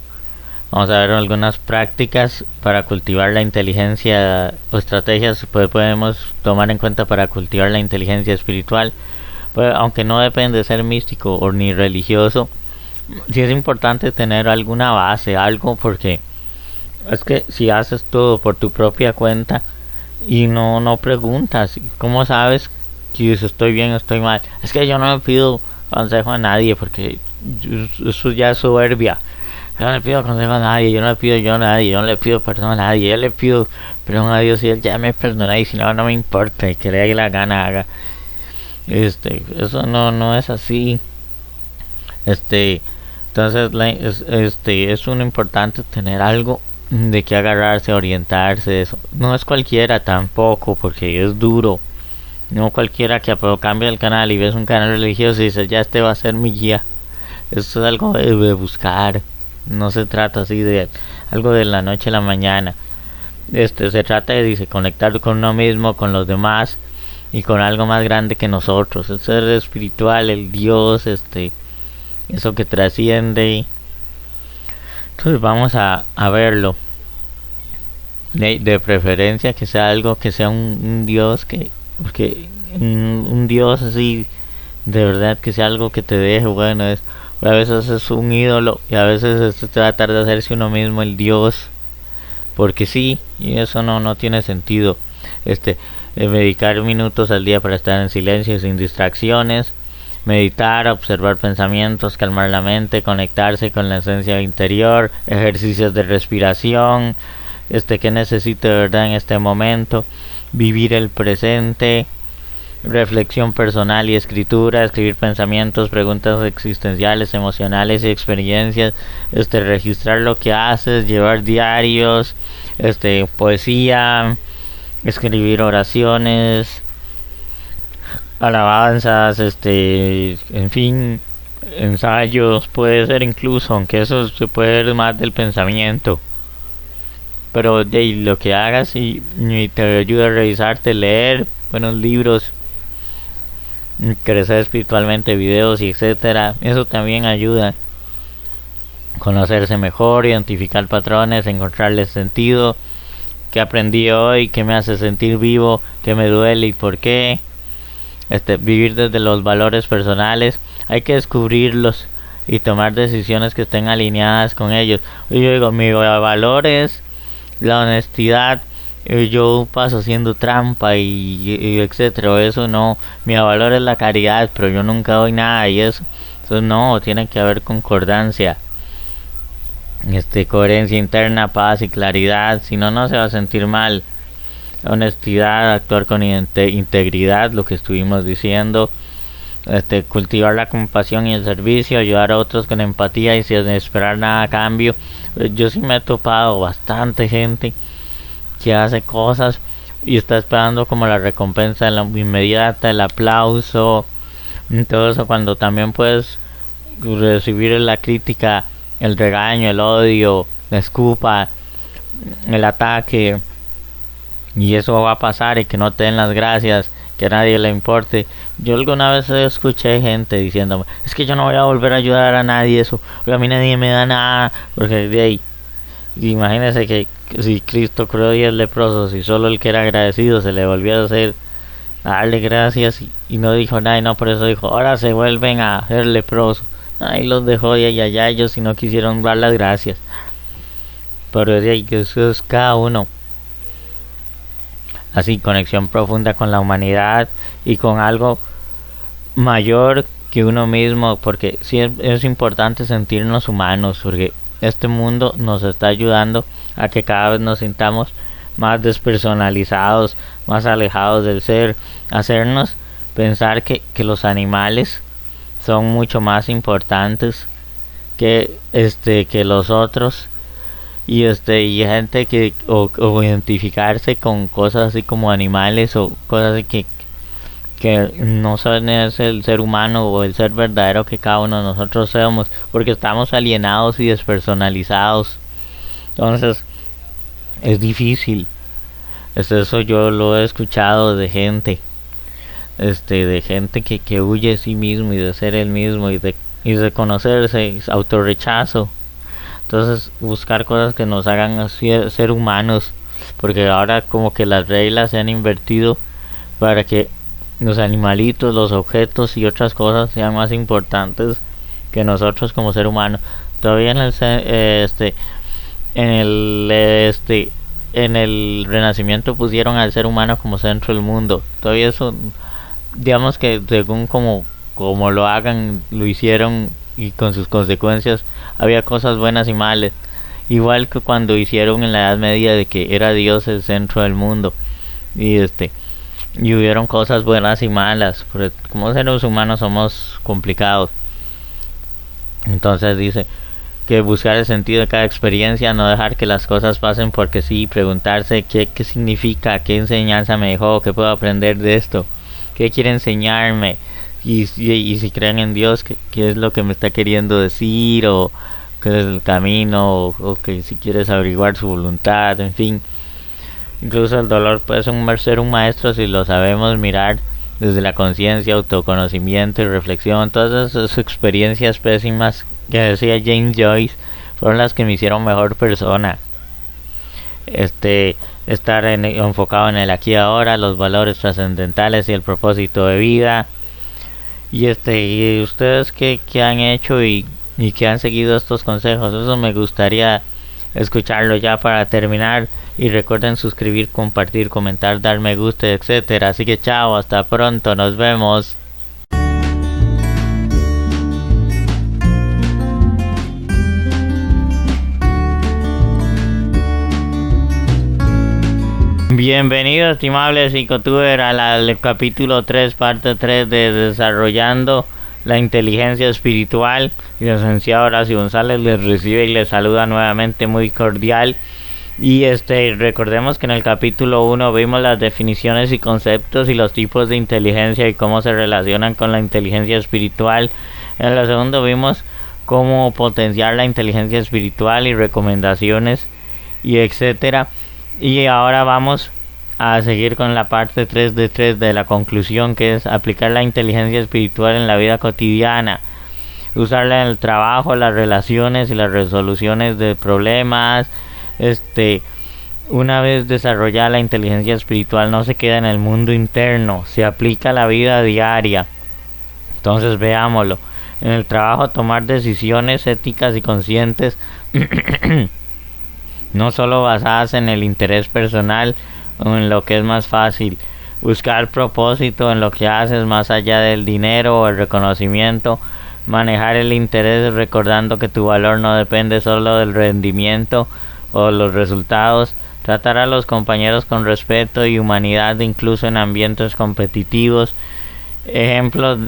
vamos a ver algunas prácticas para cultivar la inteligencia, o estrategias que podemos tomar en cuenta para cultivar la inteligencia espiritual. Pues, aunque no depende de ser místico o ni religioso, sí es importante tener alguna base, algo, porque es que si haces todo por tu propia cuenta y no preguntas, ¿cómo sabes si estoy bien o estoy mal? Es que yo no le pido consejo a nadie, porque eso ya es soberbia. Yo no le pido consejo a nadie, yo no le pido perdón a nadie, yo le pido perdón a Dios y Él ya me perdona, y si no me importa, y que le dé la gana haga. Eso no es así. Entonces es un importante tener algo de que agarrarse, orientarse. Eso no es cualquiera tampoco, porque es duro. No cualquiera que cambia el canal y ves un canal religioso y dices, ya va a ser mi guía. Esto es algo de buscar. No se trata así de algo de la noche a la mañana. Se trata de conectar con uno mismo, con los demás y con algo más grande que nosotros. El ser espiritual, el Dios, eso que trasciende. Entonces vamos a verlo. De preferencia que sea algo, que sea un Dios porque un Dios así de verdad, que sea algo que te deje. Bueno, a veces es un ídolo, y a veces es tratar de hacerse uno mismo el Dios, porque sí, y eso no tiene sentido. Dedicar minutos al día para estar en silencio sin distracciones, meditar, observar pensamientos, calmar la mente, conectarse con la esencia interior, ejercicios de respiración, que necesito de verdad en este momento, vivir el presente, reflexión personal y escritura, escribir pensamientos, preguntas existenciales, emocionales y experiencias, registrar lo que haces, llevar diarios, poesía, escribir oraciones, alabanzas, en fin, ensayos, puede ser incluso, aunque eso se puede ver más del pensamiento. Pero lo que hagas y te ayuda a revisarte, leer buenos libros, crecer espiritualmente, videos y etcétera, eso también ayuda. Conocerse mejor, identificar patrones, encontrarles sentido, qué aprendí hoy, qué me hace sentir vivo, qué me duele y por qué. Vivir desde los valores personales, hay que descubrirlos y tomar decisiones que estén alineadas con ellos. Yo digo, mi valor es la honestidad. Yo paso haciendo trampa y etcétera, eso no. Mi valor es la caridad, pero yo nunca doy nada y eso. Entonces no, tiene que haber concordancia, coherencia interna, paz y claridad. Si no, no se va a sentir mal. Honestidad, actuar con integridad, lo que estuvimos diciendo. Cultivar la compasión y el servicio, ayudar a otros con empatía y sin esperar nada a cambio. Yo sí me he topado bastante gente que hace cosas y está esperando como la recompensa inmediata, el aplauso, todo eso, cuando también puedes recibir la crítica, el regaño, el odio, la escupa, el ataque, y eso va a pasar, y que no te den las gracias, que a nadie le importe. Yo alguna vez escuché gente diciéndome, es que yo no voy a volver a ayudar a nadie, eso, a mí nadie me da nada, porque de ahí, imagínense que si Cristo curó 10 leprosos y solo el que era agradecido se le volvió a hacer, a darle gracias, y no dijo nada, y no por eso dijo, ahora se vuelven a ser leprosos. Ahí los dejó y allá ellos si no quisieron dar las gracias. Pero de ahí que eso es cada uno. Así, conexión profunda con la humanidad y con algo mayor que uno mismo, porque sí es importante sentirnos humanos, porque este mundo nos está ayudando a que cada vez nos sintamos más despersonalizados, más alejados del ser, hacernos pensar que los animales son mucho más importantes que que los otros, y y gente que o identificarse con cosas así como animales o cosas así que no son el ser humano o el ser verdadero que cada uno de nosotros somos, porque estamos alienados y despersonalizados. Entonces es difícil. Eso yo lo he escuchado de gente, de gente que huye de sí mismo y de ser el mismo y de conocerse, autorrechazo. Entonces buscar cosas que nos hagan ser humanos, porque ahora como que las reglas se han invertido para que los animalitos, los objetos y otras cosas sean más importantes que nosotros como ser humano. Todavía en el Renacimiento pusieron al ser humano como centro del mundo. Todavía eso, digamos que según como lo hagan, lo hicieron, y con sus consecuencias había cosas buenas y malas, igual que cuando hicieron en la Edad Media de que era Dios el centro del mundo, y y hubieron cosas buenas y malas, porque como seres humanos somos complicados. Entonces dice que buscar el sentido de cada experiencia, no dejar que las cosas pasen porque sí, preguntarse qué significa, qué enseñanza me dejó, qué puedo aprender de esto, qué quiere enseñarme, y si creen en Dios, qué es lo que me está queriendo decir, o qué es el camino, o que si quieres averiguar su voluntad, en fin. Incluso el dolor puede ser un maestro si lo sabemos mirar desde la conciencia, autoconocimiento y reflexión. Todas esas experiencias pésimas que decía James Joyce fueron las que me hicieron mejor persona. Estar enfocado en el aquí y ahora, los valores trascendentales y el propósito de vida. Y y ustedes que han hecho y que han seguido estos consejos, eso me gustaría escucharlo ya para terminar. Y recuerden suscribir, compartir, comentar, dar me gusta, etcétera. Así que chao, hasta pronto, nos vemos. Bienvenido, estimable psicotuber, al capítulo 3, parte 3 de Desarrollando la Inteligencia Espiritual. El licenciado Horacio González les recibe y les saluda nuevamente muy cordial. Y recordemos que en el capítulo 1 vimos las definiciones y conceptos y los tipos de inteligencia y cómo se relacionan con la inteligencia espiritual. En el segundo vimos cómo potenciar la inteligencia espiritual y recomendaciones y etcétera. Y ahora vamos a seguir con la parte 3 de la conclusión, que es aplicar la inteligencia espiritual en la vida cotidiana, usarla en el trabajo, las relaciones y las resoluciones de problemas, Una vez desarrollada la inteligencia espiritual, no se queda en el mundo interno, se aplica a la vida diaria. Entonces veámoslo. En el trabajo, tomar decisiones éticas y conscientes, no solo basadas en el interés personal o en lo que es más fácil. Buscar propósito en lo que haces más allá del dinero o el reconocimiento. Manejar el interés recordando que tu valor no depende solo del rendimiento o los resultados. Tratar a los compañeros con respeto y humanidad, incluso en ambientes competitivos. Ejemplos,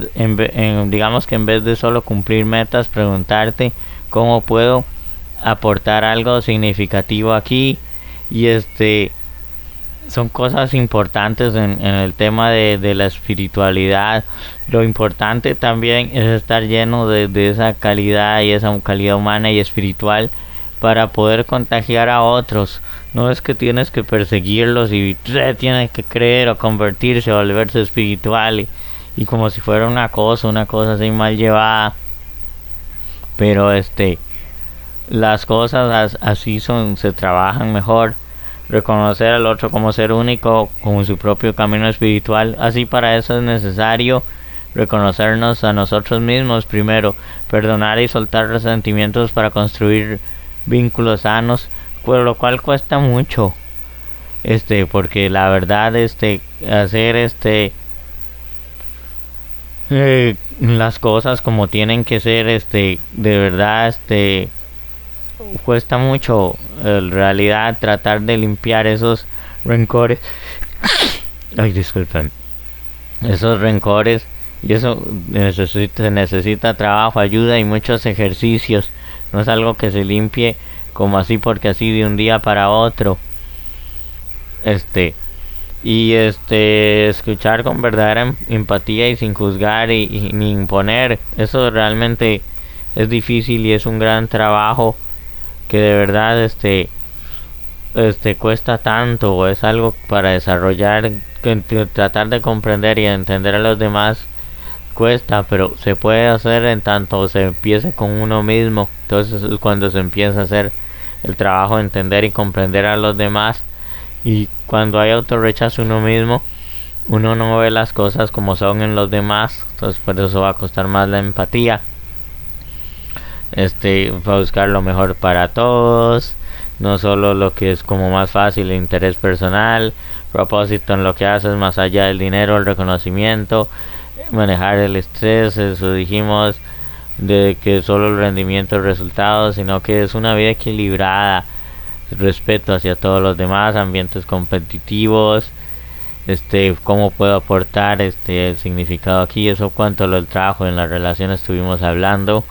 digamos que en vez de solo cumplir metas, preguntarte cómo puedo aportar algo significativo aquí. Y son cosas importantes en el tema de la espiritualidad. Lo importante también es estar lleno de esa calidad y esa calidad humana y espiritual para poder contagiar a otros. No es que tienes que perseguirlos y tienes que creer o convertirse o volverse espiritual y como si fuera una cosa así mal llevada. Pero las cosas así se trabajan mejor. Reconocer al otro como ser único, con su propio camino espiritual. Así para eso es necesario reconocernos a nosotros mismos primero, perdonar y soltar resentimientos para construir vínculos sanos, por lo cual cuesta mucho, porque la verdad, hacer las cosas como tienen que ser, de verdad, cuesta mucho. En realidad, tratar de limpiar esos rencores, ay, disculpen, esos rencores, y eso se necesita trabajo, ayuda y muchos ejercicios. No es algo que se limpie como así porque así de un día para otro. Escuchar con verdadera empatía y sin juzgar y ni imponer. Eso realmente es difícil y es un gran trabajo que de verdad cuesta tanto. Es algo para desarrollar, que tratar de comprender y entender a los demás cuesta, pero se puede hacer en tanto se empiece con uno mismo. Entonces es cuando se empieza a hacer el trabajo de entender y comprender a los demás. Y cuando hay autorrechazo uno mismo, uno no ve las cosas como son en los demás. Entonces por eso va a costar más la empatía. Para buscar lo mejor para todos, no solo lo que es como más fácil, el interés personal, propósito en lo que haces más allá del dinero, el reconocimiento, manejar el estrés, eso dijimos, de que solo el rendimiento es resultado, sino que es una vida equilibrada, respeto hacia todos los demás, ambientes competitivos, cómo puedo aportar el significado aquí, eso cuanto lo del trabajo en las relaciones estuvimos hablando,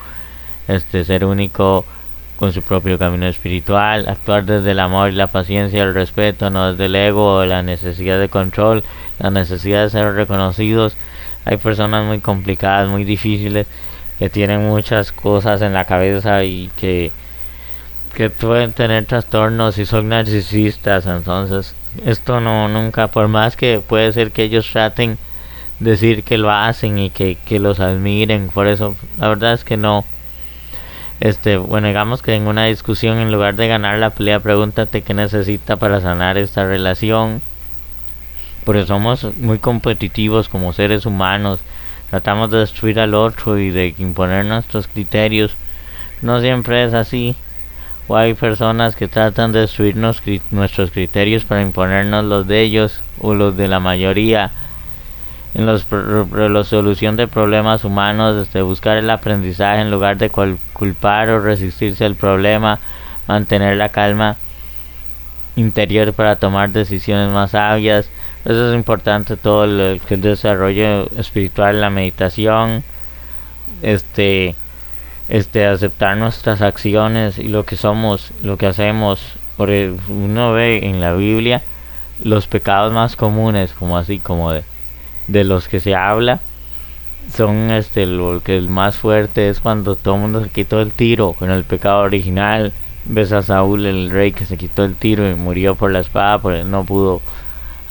ser único con su propio camino espiritual, actuar desde el amor y la paciencia, el respeto, no desde el ego o la necesidad de control, la necesidad de ser reconocidos. Hay personas muy complicadas, muy difíciles, que tienen muchas cosas en la cabeza y que pueden tener trastornos y son narcisistas. Entonces esto nunca, por más que puede ser que ellos traten de decir que lo hacen y que los admiren, por eso la verdad es que no. Bueno, digamos que en una discusión, en lugar de ganar la pelea, pregúntate qué necesita para sanar esta relación. Porque somos muy competitivos como seres humanos, tratamos de destruir al otro y de imponer nuestros criterios. No siempre es así, o hay personas que tratan de destruir nuestros criterios para imponernos los de ellos o los de la mayoría. En la solución de problemas humanos, buscar el aprendizaje en lugar de culpar o resistirse al problema, mantener la calma interior para tomar decisiones más sabias. Eso es importante, todo el desarrollo espiritual, la meditación, aceptar nuestras acciones y lo que somos, lo que hacemos. Porque uno ve en la Biblia los pecados más comunes, como así, como de los que se habla, son lo que es más fuerte es cuando todo el mundo se quitó el tiro con el pecado original. Ves a Saúl, el rey, que se quitó el tiro y murió por la espada porque no pudo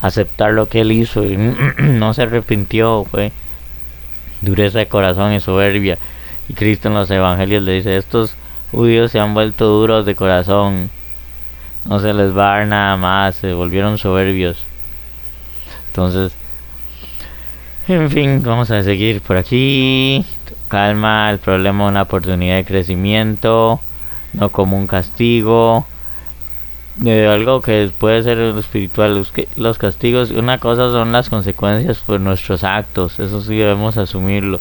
aceptar lo que él hizo y no se arrepintió. Fue dureza de corazón y soberbia. Y Cristo en los evangelios le dice: estos judíos se han vuelto duros de corazón, no se les va a dar nada más, se volvieron soberbios. Entonces, en fin, vamos a seguir por aquí. Calma, el problema es una oportunidad de crecimiento, no como un castigo. De algo que puede ser espiritual. Los castigos, una cosa son las consecuencias por nuestros actos, eso sí debemos asumirlo.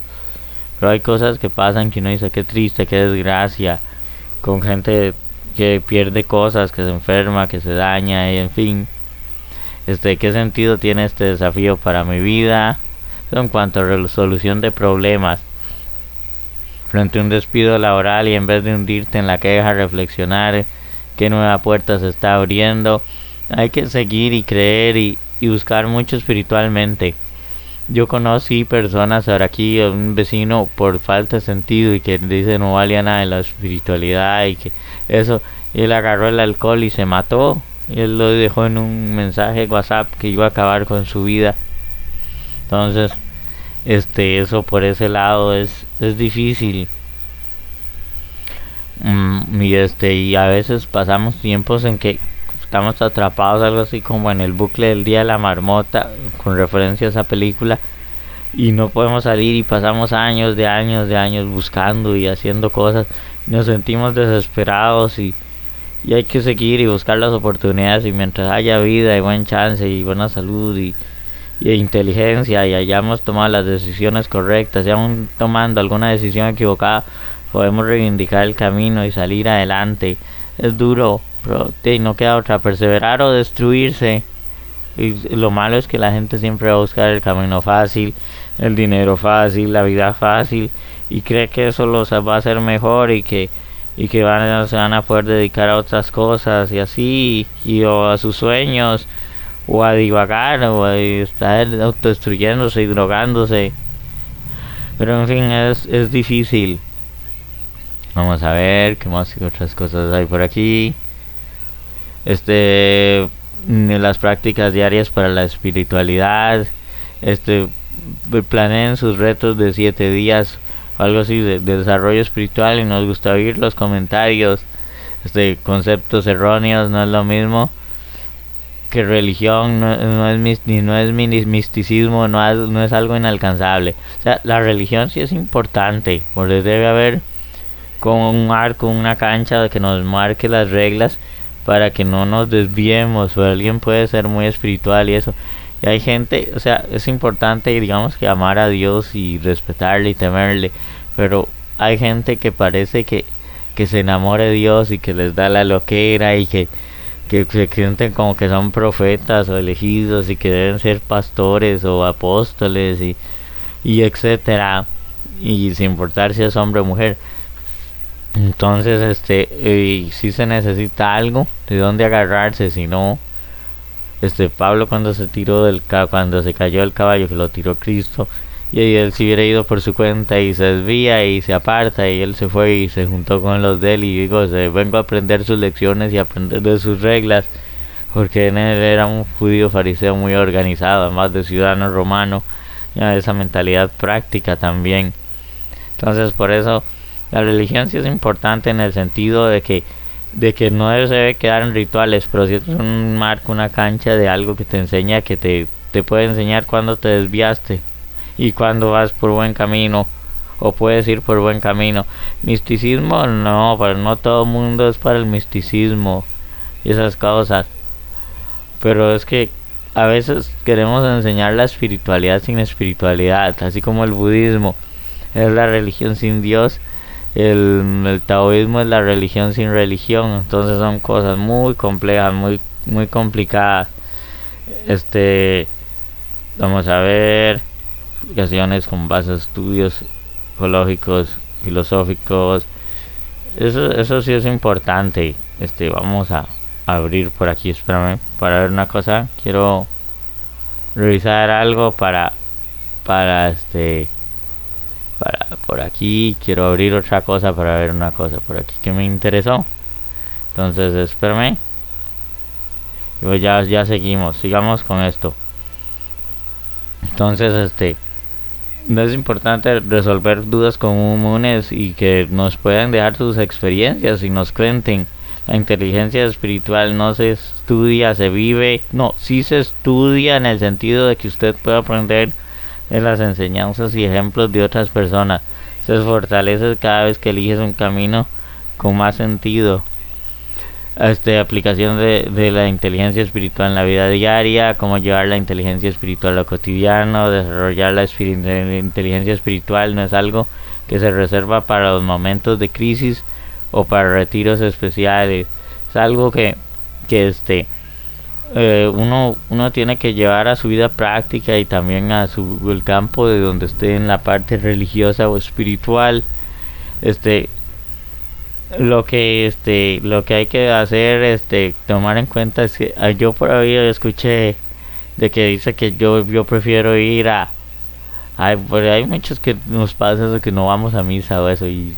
Pero hay cosas que pasan que uno dice qué triste, qué desgracia, con gente que pierde cosas, que se enferma, que se daña, y en fin. ¿Qué sentido tiene este desafío para mi vida? En cuanto a resolución de problemas, frente a un despido laboral y en vez de hundirte en la queja, reflexionar qué nueva puerta se está abriendo. Hay que seguir y creer y buscar mucho espiritualmente. Yo conocí personas ahora aquí, un vecino por falta de sentido y que dice no valía nada de la espiritualidad y que eso, él agarró el alcohol y se mató. Y él lo dejó en un mensaje WhatsApp que iba a acabar con su vida. Entonces, eso por ese lado es difícil. Y a veces pasamos tiempos en que estamos atrapados, algo así como en el bucle del día de la marmota, con referencia a esa película, y no podemos salir y pasamos años de años buscando y haciendo cosas, nos sentimos desesperados y hay que seguir y buscar las oportunidades, y mientras haya vida y buen chance y buena salud y inteligencia y hayamos tomado las decisiones correctas, y aún tomando alguna decisión equivocada, podemos reivindicar el camino y salir adelante. Es duro, pero no queda otra, perseverar o destruirse. Y lo malo es que la gente siempre va a buscar el camino fácil, el dinero fácil, la vida fácil, y cree que eso los va a hacer mejor y que se van a poder dedicar a otras cosas y así, o a sus sueños, o a divagar, o a estar autodestruyéndose y drogándose. Pero en fin, es difícil. Vamos a ver qué más y otras cosas hay por aquí. Las prácticas diarias para la espiritualidad. Planeen sus retos de 7 días, algo así de desarrollo espiritual, y nos gusta oír los comentarios. Conceptos erróneos, no es lo mismo que religión, no es misticismo, no es algo inalcanzable. O sea, la religión sí es importante, porque debe haber como un marco, una cancha que nos marque las reglas para que no nos desviemos. O alguien puede ser muy espiritual y eso, y hay gente, o sea, es importante, digamos, que amar a Dios y respetarle y temerle, pero hay gente que parece que se enamora de Dios y que les da la loquera y que se sienten como que son profetas o elegidos y que deben ser pastores o apóstoles y etcétera, y sin importar si es hombre o mujer. Entonces, si se necesita algo de dónde agarrarse, si no, Pablo cuando se cayó del caballo que lo tiró Cristo, y él se hubiera ido por su cuenta y se desvía y se aparta, y él se fue y se juntó con los de él, y digo, vengo a aprender sus lecciones y a aprender de sus reglas, porque él era un judío fariseo muy organizado, además de ciudadano romano, ya esa mentalidad práctica también. Entonces, por eso la religión sí es importante en el sentido de que no se debe quedar en rituales, pero sí es un marco, una cancha de algo que te enseña, que te puede enseñar cuando te desviaste y cuando vas por buen camino, o puedes ir por buen camino. Misticismo no, pero no todo el mundo es para el misticismo y esas cosas, pero es que a veces queremos enseñar la espiritualidad sin espiritualidad, así como el budismo es la religión sin Dios, el taoísmo es la religión sin religión. Entonces son cosas muy complejas, muy complicadas. Vamos a ver explicaciones con base a estudios psicológicos, filosóficos. Eso sí es importante. Vamos a abrir por aquí, espérame, para ver una cosa. Quiero revisar algo para por aquí. Quiero abrir otra cosa para ver una cosa por aquí que me interesó. Entonces, espérame. Y ya sigamos con esto. Entonces, no es importante resolver dudas comunes y que nos puedan dejar sus experiencias y nos cuenten La inteligencia espiritual no se estudia, se vive. No, sí se estudia en el sentido de que usted puede aprender de las enseñanzas y ejemplos de otras personas. Se fortalece cada vez que eliges un camino con más sentido. Aplicación de la inteligencia espiritual en la vida diaria, cómo llevar la inteligencia espiritual a lo cotidiano. Desarrollar la inteligencia espiritual no es algo que se reserva para los momentos de crisis o para retiros especiales. Es algo que uno tiene que llevar a su vida práctica y también a el campo de donde esté en la parte religiosa o espiritual. Lo que hay que hacer, tomar en cuenta es que yo por ahí escuché de que dice que yo prefiero ir a hay muchos que nos pasa eso, que no vamos a misa o eso, y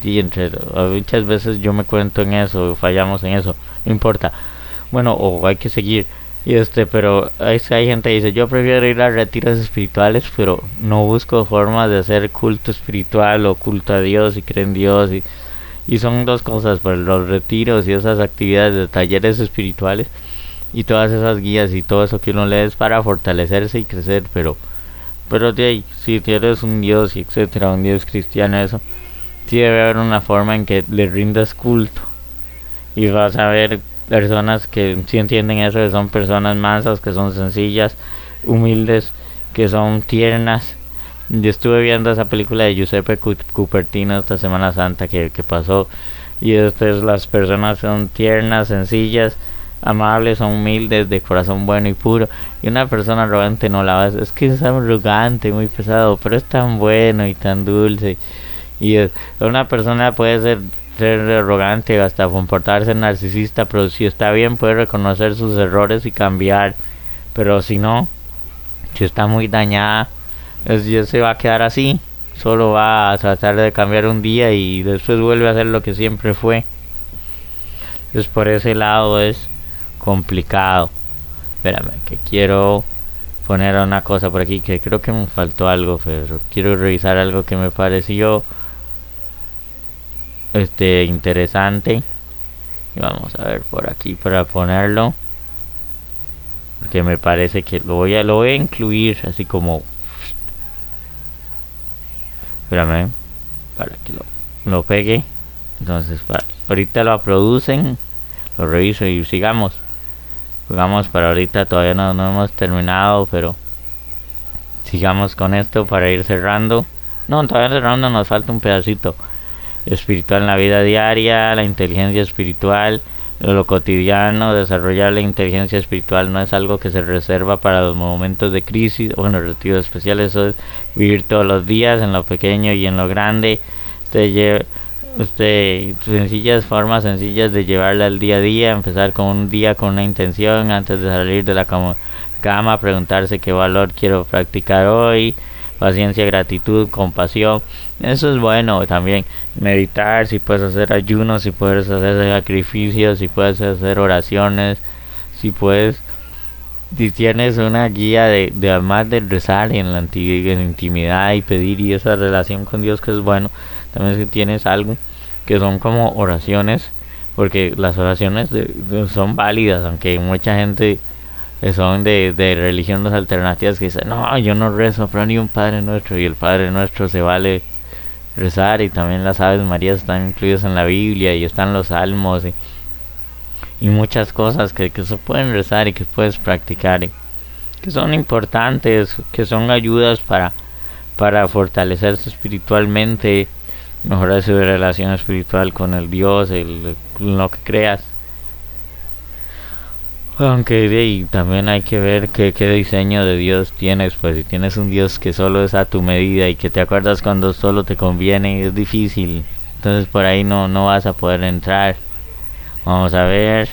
muchas veces yo me cuento en eso, fallamos en eso, no importa. Bueno, o hay que seguir. Pero hay gente que dice, yo prefiero ir a retiros espirituales, pero no busco formas de hacer culto espiritual o culto a Dios y creen en Dios. Y son dos cosas, pues los retiros y esas actividades de talleres espirituales y todas esas guías y todo eso que uno lee es para fortalecerse y crecer, pero de ahí, si tienes un Dios y etcétera, un Dios cristiano, eso, sí debe haber una forma en que le rindas culto. Y vas a ver personas que sí entienden eso, que son personas mansas, que son sencillas, humildes, que son tiernas. Yo estuve viendo esa película de Giuseppe Cupertino esta Semana Santa que pasó, y las personas son tiernas, sencillas, amables, son humildes, de corazón bueno y puro. Y una persona arrogante no la ves, es que es arrogante, muy pesado, pero es tan bueno y tan dulce. Y una persona puede ser arrogante, hasta comportarse narcisista, pero si está bien puede reconocer sus errores y cambiar. Pero si no, si está muy dañada, ya se va a quedar así, solo va a tratar de cambiar un día y después vuelve a hacer lo que siempre fue. Entonces por ese lado es complicado. Espérame, que quiero poner una cosa por aquí, que creo que me faltó algo, pero quiero revisar algo que me pareció interesante. Y vamos a ver por aquí para ponerlo, porque me parece que lo voy a incluir así como, espérame, para que lo pegue. Entonces ahorita lo producen, lo reviso y sigamos para ahorita. Todavía no hemos terminado, pero sigamos con esto para ir cerrando. No, todavía cerrando, nos falta un pedacito. Espiritual en la vida diaria, la inteligencia espiritual, lo cotidiano. Desarrollar la inteligencia espiritual no es algo que se reserva para los momentos de crisis, bueno, retiros especiales. Eso es vivir todos los días, en lo pequeño y en lo grande. Formas sencillas de llevarla al día a día. Empezar con un día con una intención antes de salir de la cama, preguntarse qué valor quiero practicar hoy. Paciencia, gratitud, compasión. Eso es bueno también. Meditar, si puedes hacer ayunos, si puedes hacer sacrificios, si puedes hacer oraciones, si tienes una guía de además de rezar en la intimidad y pedir y esa relación con Dios, que es bueno. También si tienes algo que son como oraciones, porque las oraciones son válidas, aunque mucha gente son de religiones alternativas que dicen, no, yo no rezo pero ni un Padre Nuestro, y el Padre Nuestro se vale rezar, y también las Aves Marías están incluidas en la Biblia, y están los Salmos y muchas cosas que se pueden rezar y que puedes practicar, que son importantes, que son ayudas para fortalecerse espiritualmente, mejorar su relación espiritual con el Dios, lo que creas. Aunque también hay que ver qué diseño de Dios tienes. Pues si tienes un Dios que solo es a tu medida y que te acuerdas cuando solo te conviene, es difícil. Entonces por ahí no vas a poder entrar. Vamos a ver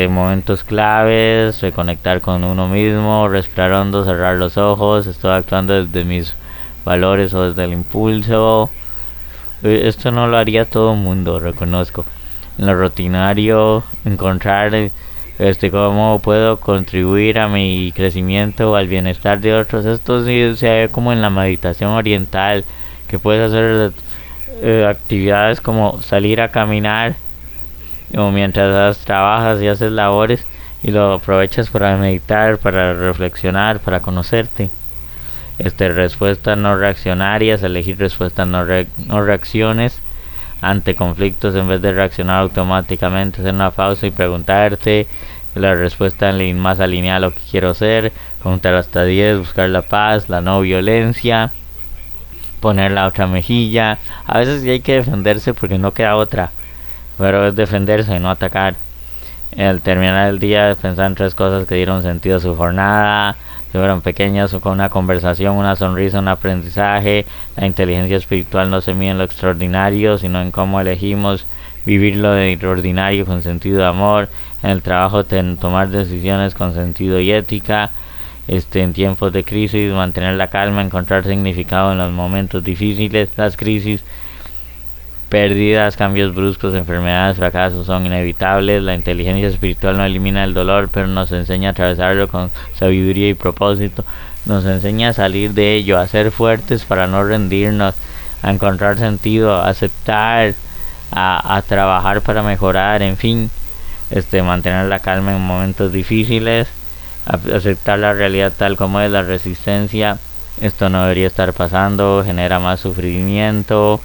momentos claves: reconectar con uno mismo, respirar hondo, cerrar los ojos. Estoy actuando desde mis valores o desde el impulso. Esto no lo haría todo el mundo, reconozco. En lo rutinario, encontrar cómo puedo contribuir a mi crecimiento o al bienestar de otros. Esto sí se ve como en la meditación oriental, que puedes hacer actividades como salir a caminar o mientras trabajas y haces labores y lo aprovechas para meditar, para reflexionar, para conocerte. Respuestas no reaccionarias, elegir respuestas no reacciones ante conflictos en vez de reaccionar automáticamente, hacer una pausa y preguntarte la respuesta más alineada a lo que quiero ser, contar hasta 10, buscar la paz, la no violencia, poner la otra mejilla. A veces sí hay que defenderse porque no queda otra, pero es defenderse y no atacar. Al terminar el día, pensar en 3 cosas que dieron sentido a su jornada, si fueron pequeñas o con una conversación, una sonrisa, un aprendizaje. La inteligencia espiritual no se mide en lo extraordinario, sino en cómo elegimos vivir lo de ordinario con sentido de amor. En el trabajo, tomar decisiones con sentido y ética. En tiempos de crisis, mantener la calma, encontrar significado en los momentos difíciles. Las crisis, pérdidas, cambios bruscos, enfermedades, fracasos son inevitables. La inteligencia espiritual no elimina el dolor, pero nos enseña a atravesarlo con sabiduría y propósito. Nos enseña a salir de ello, a ser fuertes para no rendirnos, a encontrar sentido, a aceptar, a trabajar para mejorar, en fin, mantener la calma en momentos difíciles, aceptar la realidad tal como es. La resistencia, esto no debería estar pasando, genera más sufrimiento.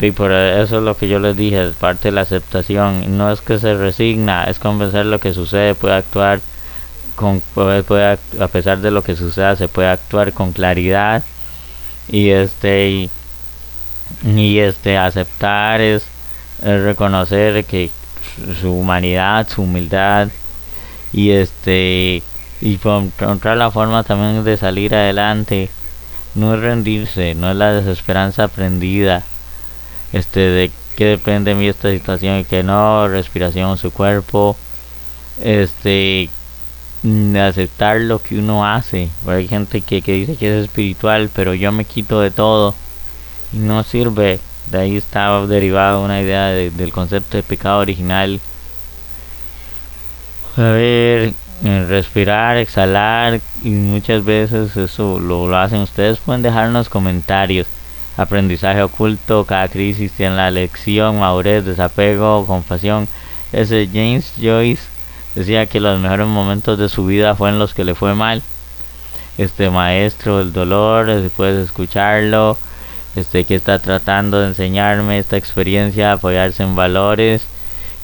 Y por eso es lo que yo les dije, es parte de la aceptación. No es que se resigna, es convencer lo que sucede, puede actuar a pesar de lo que suceda, se puede actuar con claridad. Y aceptar es reconocer que su humanidad, su humildad, y encontrar la forma también de salir adelante. No es rendirse, no es la desesperanza aprendida, de que depende de mí esta situación y que no, respiración en su cuerpo, aceptar lo que uno hace. Porque hay gente que dice que es espiritual, pero yo me quito de todo y no sirve. De ahí está derivada una idea del concepto de pecado original. A ver, respirar, exhalar, y muchas veces eso lo hacen. Ustedes pueden dejarnos comentarios. Aprendizaje oculto, cada crisis tiene la lección, madurez, desapego, compasión. James Joyce decía que los mejores momentos de su vida fueron los que le fue mal. Maestro del dolor, puedes escucharlo, que está tratando de enseñarme esta experiencia, apoyarse en valores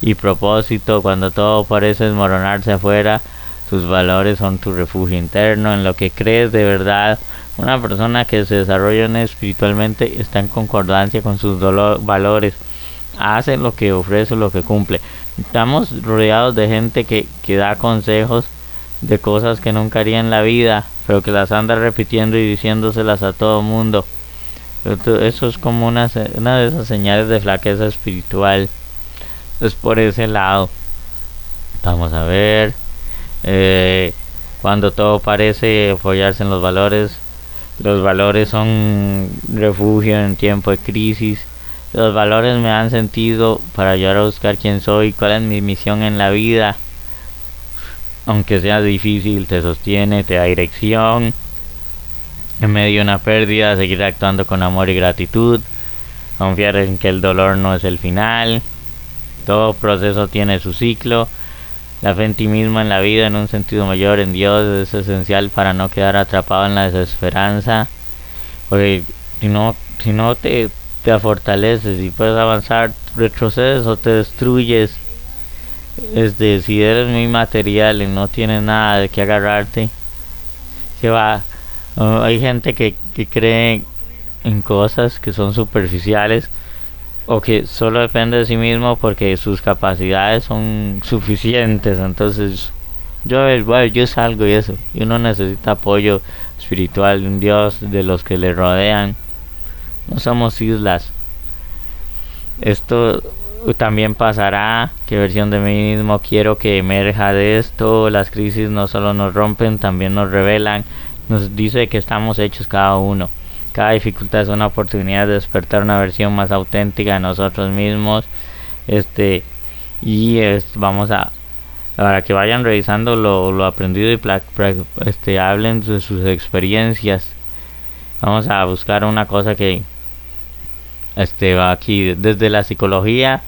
y propósito. Cuando todo parece desmoronarse afuera, tus valores son tu refugio interno, en lo que crees de verdad. Una persona que se desarrolla espiritualmente está en concordancia con sus valores, hace lo que ofrece, lo que cumple. Estamos rodeados de gente que da consejos de cosas que nunca haría en la vida, pero que las anda repitiendo y diciéndoselas a todo mundo. Eso es como una de esas señales de flaqueza espiritual. Es por ese lado. Vamos a ver. Cuando todo parece apoyarse en los valores. Los valores son refugio en tiempo de crisis. Los valores me dan sentido para ayudar a buscar quién soy, cuál es mi misión en la vida. Aunque sea difícil, te sostiene, te da dirección. En medio de una pérdida, seguir actuando con amor y gratitud. Confiar en que el dolor no es el final. Todo proceso tiene su ciclo. La fe en ti mismo, en la vida, en un sentido mayor, en Dios, es esencial para no quedar atrapado en la desesperanza. Porque si no te fortaleces y puedes avanzar, retrocedes o te destruyes. Si eres muy material y no tienes nada de qué agarrarte, se va. Hay gente que cree en cosas que son superficiales o que solo depende de sí mismo porque sus capacidades son suficientes. Entonces yo salgo y eso, y uno necesita apoyo espiritual de un Dios, de los que le rodean. No somos islas. Esto también pasará. ¿Qué versión de mí mismo quiero que emerja de esto? Las crisis no solo nos rompen, también nos revelan. Nos dice que estamos hechos cada uno. Cada dificultad es una oportunidad de despertar una versión más auténtica de nosotros mismos. Vamos a, para que vayan revisando lo aprendido y hablen de sus experiencias. Vamos a buscar una cosa que va aquí desde la psicología.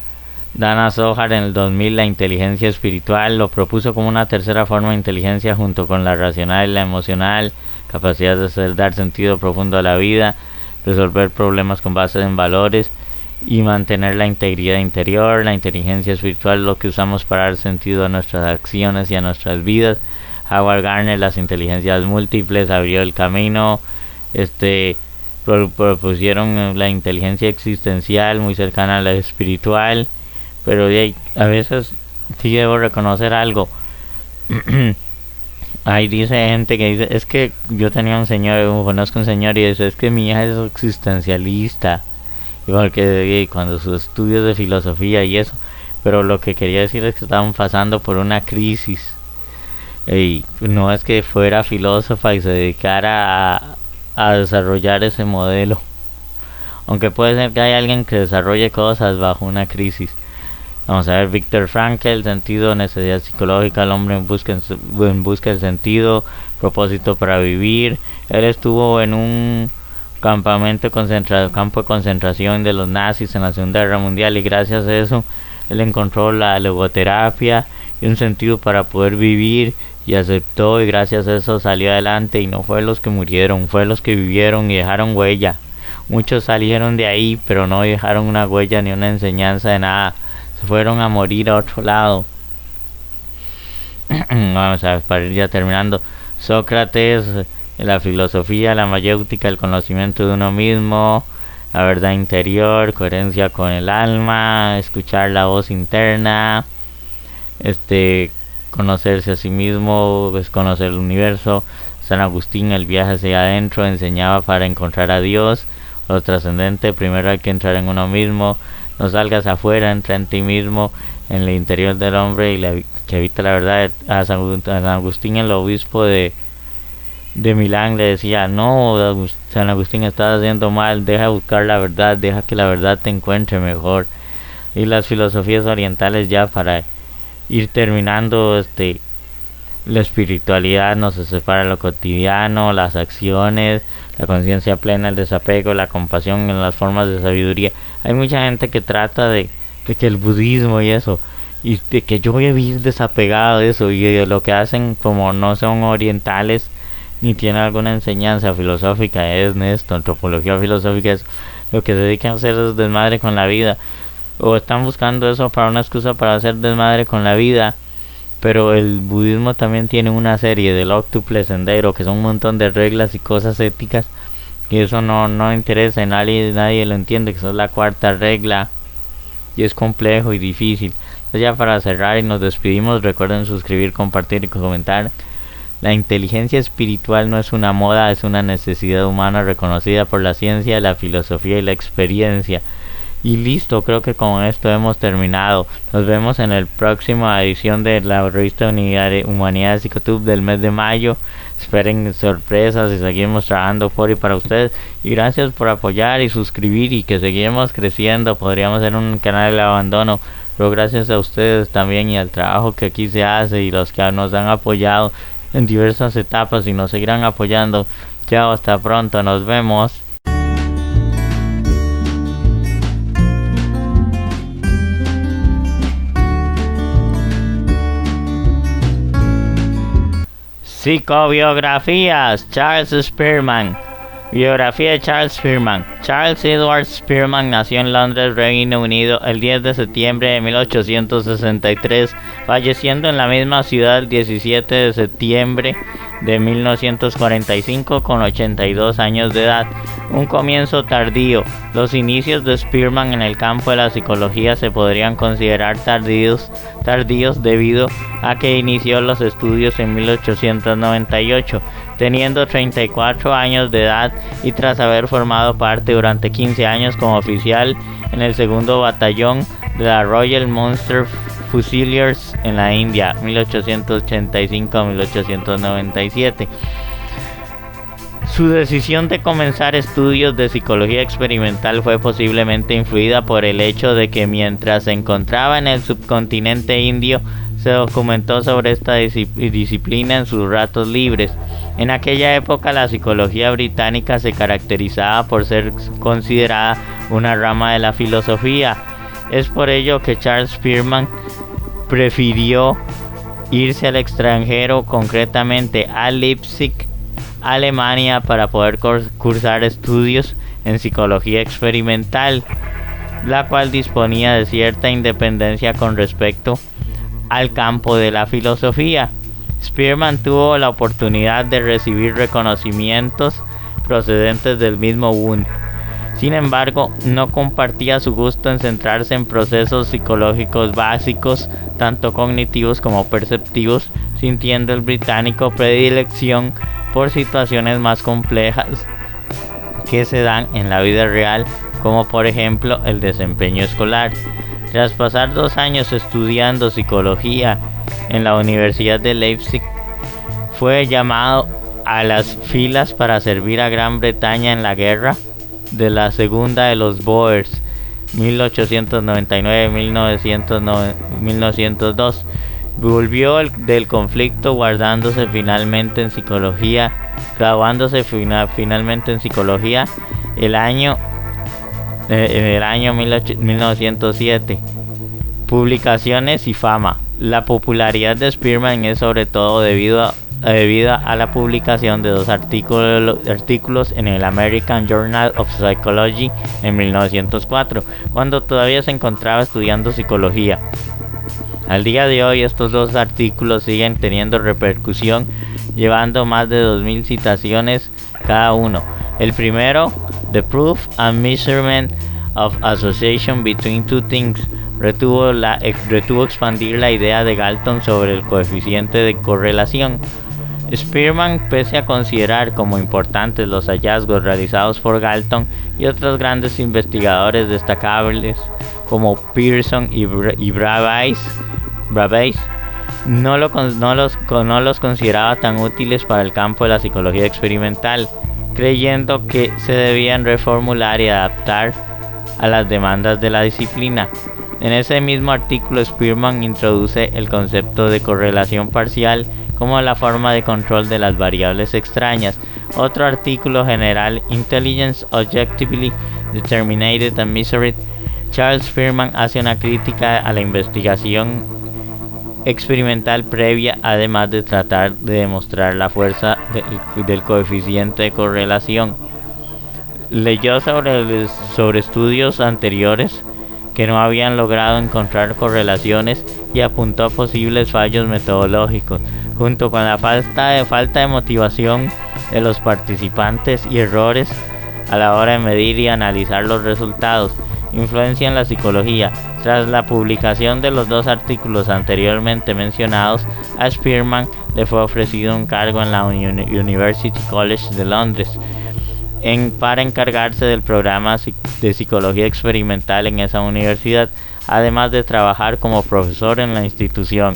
Dana Zohar en el 2000 la inteligencia espiritual lo propuso como una tercera forma de inteligencia junto con la racional y la emocional, capacidad de dar sentido profundo a la vida, resolver problemas con base en valores y mantener la integridad interior. La inteligencia espiritual es lo que usamos para dar sentido a nuestras acciones y a nuestras vidas. Howard Gardner, las inteligencias múltiples, abrió el camino. Propusieron la inteligencia existencial muy cercana a la espiritual, pero a veces sí debo reconocer algo. Ahí dice gente que dice, es que yo tenía un señor, conozco un señor y dice, es que mi hija es existencialista, igual que cuando sus estudios de filosofía y eso, pero lo que quería decir es que estaban pasando por una crisis, y no es que fuera filósofa y se dedicara a desarrollar ese modelo, aunque puede ser que haya alguien que desarrolle cosas bajo una crisis. Vamos a ver, Viktor Frankl, el sentido, necesidad psicológica, el hombre en busca del sentido, propósito para vivir. Él estuvo en un campo de concentración de los nazis en la Segunda Guerra Mundial y gracias a eso él encontró la logoterapia y un sentido para poder vivir y aceptó, y gracias a eso salió adelante y no fue los que murieron, fue los que vivieron y dejaron huella. Muchos salieron de ahí pero no dejaron una huella ni una enseñanza de nada. Se fueron a morir a otro lado. Vamos a ver, para ir ya terminando. Sócrates, la filosofía, la mayéutica, el conocimiento de uno mismo, la verdad interior, coherencia con el alma, escuchar la voz interna, conocerse a sí mismo, conocer el universo. San Agustín, el viaje hacia adentro, enseñaba para encontrar a Dios. Lo trascendente, primero hay que entrar en uno mismo. No salgas afuera, entra en ti mismo, en el interior del hombre y que habita la verdad. A San Agustín, el obispo de Milán, le decía, no, San Agustín, estás haciendo mal, deja buscar la verdad, deja que la verdad te encuentre mejor. Y las filosofías orientales, ya para ir terminando, la espiritualidad no se separa de lo cotidiano, las acciones, la conciencia plena, el desapego, la compasión en las formas de sabiduría. Hay mucha gente que trata de que el budismo y eso, y de que yo voy a vivir desapegado de eso, y de lo que hacen, como no son orientales ni tienen alguna enseñanza filosófica, es esto, antropología filosófica, es lo que se dedican a hacer es desmadre con la vida, o están buscando eso para una excusa para hacer desmadre con la vida. Pero el budismo también tiene una serie del octuple sendero, que son un montón de reglas y cosas éticas, y eso no interesa, nadie lo entiende, que eso es la cuarta regla, y es complejo y difícil. Entonces, ya para cerrar y nos despedimos, recuerden suscribir, compartir y comentar. La inteligencia espiritual no es una moda, es una necesidad humana reconocida por la ciencia, la filosofía y la experiencia. Y listo, creo que con esto hemos terminado. Nos vemos en la próxima edición de la revista Humanidades Psicotube del mes de mayo. Esperen sorpresas y seguimos trabajando por y para ustedes. Y gracias por apoyar y suscribir, y que seguimos creciendo. Podríamos ser un canal de abandono, pero gracias a ustedes también y al trabajo que aquí se hace y los que nos han apoyado en diversas etapas y nos seguirán apoyando. Chao, hasta pronto, nos vemos. Psicobiografías. Charles Spearman. Biografía de Charles Spearman. Charles Edward Spearman nació en Londres, Reino Unido, el 10 de septiembre de 1863, falleciendo en la misma ciudad el 17 de septiembre de 1945 con 82 años de edad. Un comienzo tardío. Los inicios de Spearman en el campo de la psicología se podrían considerar tardíos debido a que inició los estudios en 1898, teniendo 34 años de edad, y tras haber formado parte durante 15 años como oficial en el segundo batallón de la Royal Munster Fusiliers en la India, 1885-1897. Su decisión de comenzar estudios de psicología experimental fue posiblemente influida por el hecho de que mientras se encontraba en el subcontinente indio, se documentó sobre esta disciplina en sus ratos libres. En aquella época, la psicología británica se caracterizaba por ser considerada una rama de la filosofía. Es por ello que Charles Spearman prefirió irse al extranjero, concretamente a Leipzig, Alemania, para poder cursar estudios en psicología experimental, la cual disponía de cierta independencia con respecto al campo de la filosofía. Spearman tuvo la oportunidad de recibir reconocimientos procedentes del mismo Wundt. Sin embargo, no compartía su gusto en centrarse en procesos psicológicos básicos, tanto cognitivos como perceptivos, sintiendo el británico predilección por situaciones más complejas que se dan en la vida real, como por ejemplo el desempeño escolar. Tras pasar 2 años estudiando psicología en la Universidad de Leipzig, fue llamado a las filas para servir a Gran Bretaña en la guerra de la Segunda de los Boers, 1899-1902. Volvió del conflicto graduándose finalmente en psicología en el año 1907. Publicaciones y fama. La popularidad de Spearman es sobre todo debido a la publicación de 2 artículos en el American Journal of Psychology en 1904, cuando todavía se encontraba estudiando psicología. Al día de hoy, estos 2 artículos siguen teniendo repercusión, llevando más de 2000 citaciones cada uno. El primero, The Proof and Measurement of Association Between Two Things, retuvo expandir la idea de Galton sobre el coeficiente de correlación. Spearman, pese a considerar como importantes los hallazgos realizados por Galton y otros grandes investigadores destacables como Pearson y Bravais, no los consideraba tan útiles para el campo de la psicología experimental, creyendo que se debían reformular y adaptar a las demandas de la disciplina. En ese mismo artículo, Spearman introduce el concepto de correlación parcial como la forma de control de las variables extrañas. Otro artículo general, Intelligence Objectively Determined and Measured, Charles Spearman hace una crítica a la investigación experimental previa, además de tratar de demostrar la fuerza del coeficiente de correlación. Leyó sobre estudios anteriores que no habían logrado encontrar correlaciones y apuntó a posibles fallos metodológicos, junto con la falta de motivación de los participantes y errores a la hora de medir y analizar los resultados. Influencia en la psicología. Tras la publicación de los 2 artículos anteriormente mencionados, a Spearman le fue ofrecido un cargo en la University College de Londres para encargarse del programa de psicología experimental en esa universidad, además de trabajar como profesor en la institución.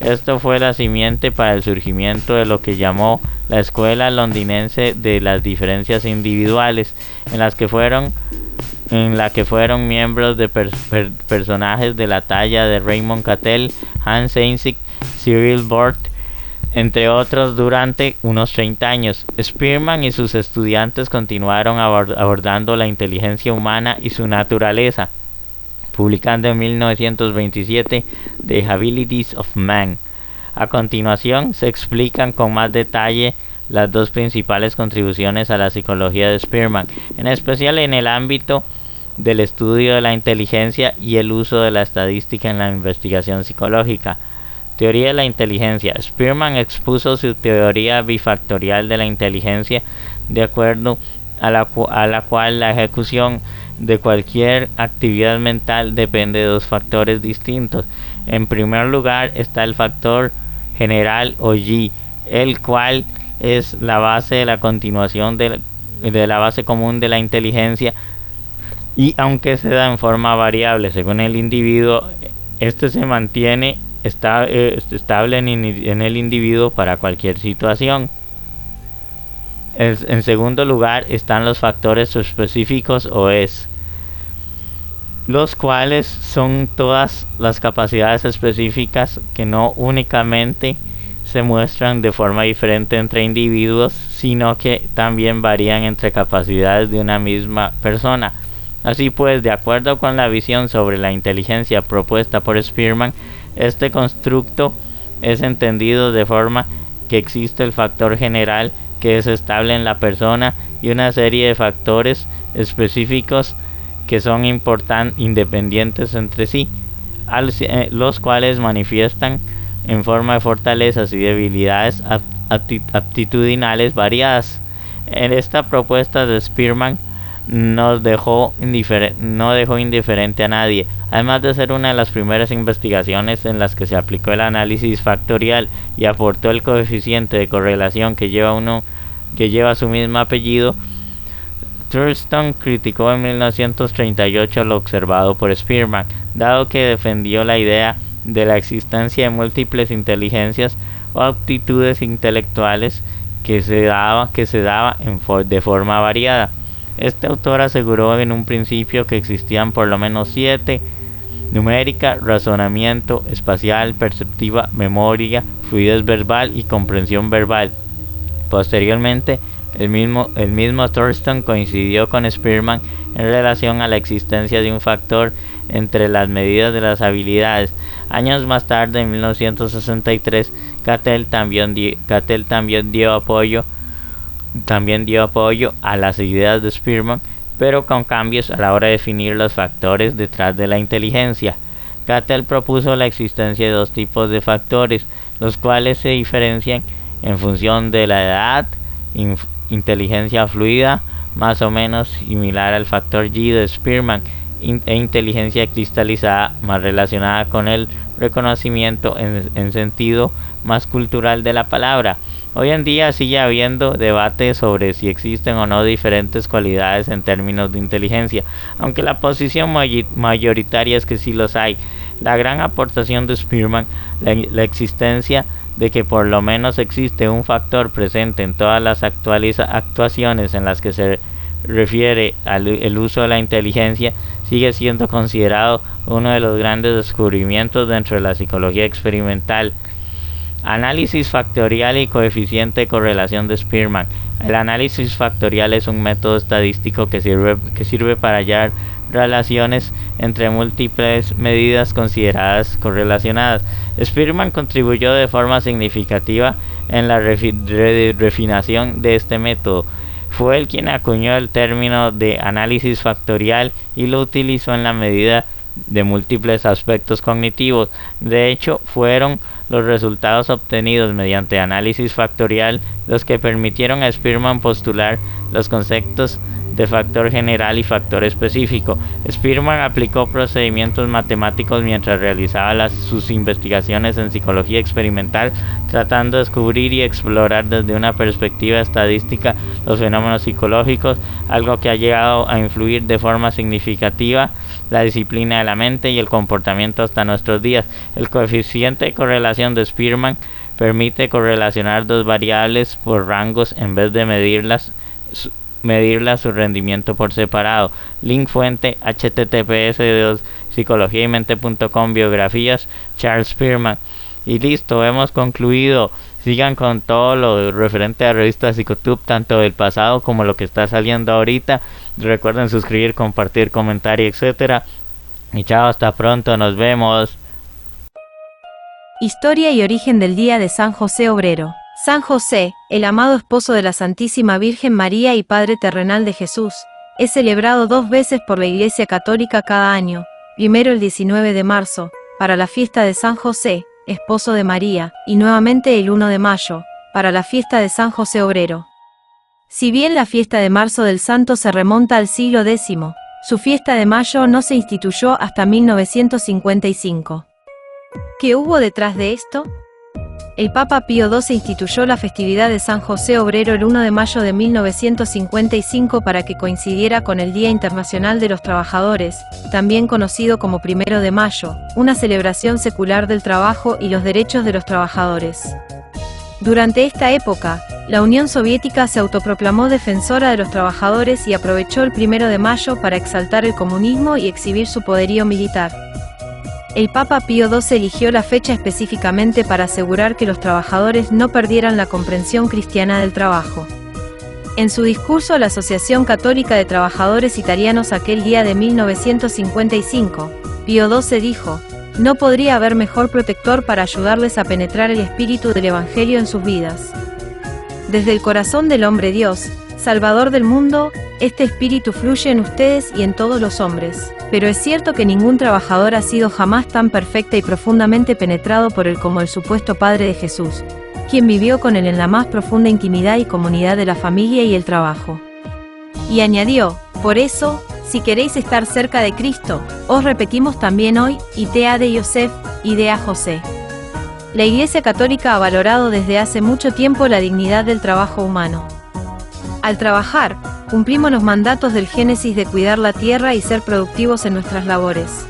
Esto fue la simiente para el surgimiento de lo que llamó la Escuela Londinense de las Diferencias Individuales, en la que fueron miembros de personajes de la talla de Raymond Cattell, Hans Einzig, Cyril Bort, entre otros, durante unos 30 años. Spearman y sus estudiantes continuaron abordando la inteligencia humana y su naturaleza, publicando en 1927 The Abilities of Man. A continuación, se explican con más detalle las 2 principales contribuciones a la psicología de Spearman, en especial en el ámbito del estudio de la inteligencia y el uso de la estadística en la investigación psicológica. Teoría de la inteligencia. Spearman expuso su teoría bifactorial de la inteligencia, de acuerdo a la cual la ejecución de cualquier actividad mental depende de 2 factores distintos. En primer lugar está el factor general o G, el cual es la base de la continuación de la base común de la inteligencia, y aunque se da en forma variable según el individuo, este se mantiene estable en el individuo para cualquier situación. En segundo lugar están los factores específicos o S, los cuales son todas las capacidades específicas que no únicamente se muestran de forma diferente entre individuos, sino que también varían entre capacidades de una misma persona. Así pues, de acuerdo con la visión sobre la inteligencia propuesta por Spearman, este constructo es entendido de forma que existe el factor general que es estable en la persona y una serie de factores específicos que son independientes entre sí, los cuales manifiestan en forma de fortalezas y debilidades aptitudinales variadas. En esta propuesta de Spearman no dejó indiferente a nadie, además de ser una de las primeras investigaciones en las que se aplicó el análisis factorial y aportó el coeficiente de correlación que lleva su mismo apellido. Thurston criticó en 1938 lo observado por Spearman, dado que defendió la idea de la existencia de múltiples inteligencias o aptitudes intelectuales que se daba de forma variada. Este autor aseguró en un principio que existían por lo menos 7: numérica, razonamiento, espacial, perceptiva, memoria, fluidez verbal y comprensión verbal. Posteriormente, el mismo Thurston coincidió con Spearman en relación a la existencia de un factor entre las medidas de las habilidades. Años más tarde, en 1963, Cattell también dio apoyo a las ideas de Spearman, pero con cambios a la hora de definir los factores detrás de la inteligencia. Cattell propuso la existencia de 2 tipos de factores, los cuales se diferencian en función de la edad: inteligencia fluida, más o menos similar al factor G de Spearman, e inteligencia cristalizada, más relacionada con el reconocimiento en sentido más cultural de la palabra. Hoy en día sigue habiendo debate sobre si existen o no diferentes cualidades en términos de inteligencia, aunque la posición mayoritaria es que sí los hay. La gran aportación de Spearman, la existencia de que por lo menos existe un factor presente en todas las actuaciones en las que se refiere al uso de la inteligencia, sigue siendo considerado uno de los grandes descubrimientos dentro de la psicología experimental. Análisis factorial y coeficiente de correlación de Spearman. El análisis factorial es un método estadístico que sirve para hallar relaciones entre múltiples medidas consideradas correlacionadas. Spearman contribuyó de forma significativa en la refinación de este método. Fue él quien acuñó el término de análisis factorial y lo utilizó en la medida de múltiples aspectos cognitivos. De hecho, fueron los resultados obtenidos mediante análisis factorial los que permitieron a Spearman postular los conceptos de factor general y factor específico. Spearman aplicó procedimientos matemáticos mientras realizaba sus investigaciones en psicología experimental, tratando de descubrir y explorar desde una perspectiva estadística los fenómenos psicológicos, algo que ha llegado a influir de forma significativa la disciplina de la mente y el comportamiento hasta nuestros días. El coeficiente de correlación de Spearman permite correlacionar 2 variables por rangos en vez de medirlas su rendimiento por separado. Link fuente: https://psicologiaymente.com biografías Charles Spearman. Y listo, hemos concluido. Sigan con todo lo referente a la revista Psicotube, tanto del pasado como lo que está saliendo ahorita. Recuerden suscribir, compartir, comentar, etcétera. Y chao, hasta pronto, nos vemos. Historia y origen del Día de San José Obrero. San José, el amado esposo de la Santísima Virgen María y Padre terrenal de Jesús, es celebrado 2 veces por la Iglesia Católica cada año, primero el 19 de marzo, para la fiesta de San José, esposo de María, y nuevamente el 1 de mayo, para la fiesta de San José Obrero. Si bien la fiesta de marzo del santo se remonta al siglo X, su fiesta de mayo no se instituyó hasta 1955. ¿Qué hubo detrás de esto? El Papa Pío XII instituyó la festividad de San José Obrero el 1 de mayo de 1955 para que coincidiera con el Día Internacional de los Trabajadores, también conocido como 1 de mayo, una celebración secular del trabajo y los derechos de los trabajadores. Durante esta época, la Unión Soviética se autoproclamó defensora de los trabajadores y aprovechó el 1 de mayo para exaltar el comunismo y exhibir su poderío militar. El Papa Pío XII eligió la fecha específicamente para asegurar que los trabajadores no perdieran la comprensión cristiana del trabajo. En su discurso a la Asociación Católica de Trabajadores Italianos aquel día de 1955, Pío XII dijo: no podría haber mejor protector para ayudarles a penetrar el espíritu del Evangelio en sus vidas. Desde el corazón del hombre Dios, Salvador del mundo, este espíritu fluye en ustedes y en todos los hombres. Pero es cierto que ningún trabajador ha sido jamás tan perfecta y profundamente penetrado por él como el supuesto Padre de Jesús, quien vivió con él en la más profunda intimidad y comunidad de la familia y el trabajo. Y añadió: por eso, si queréis estar cerca de Cristo, os repetimos también hoy, idea de Yosef, idea José. La Iglesia Católica ha valorado desde hace mucho tiempo la dignidad del trabajo humano. Al trabajar, cumplimos los mandatos del Génesis de cuidar la tierra y ser productivos en nuestras labores.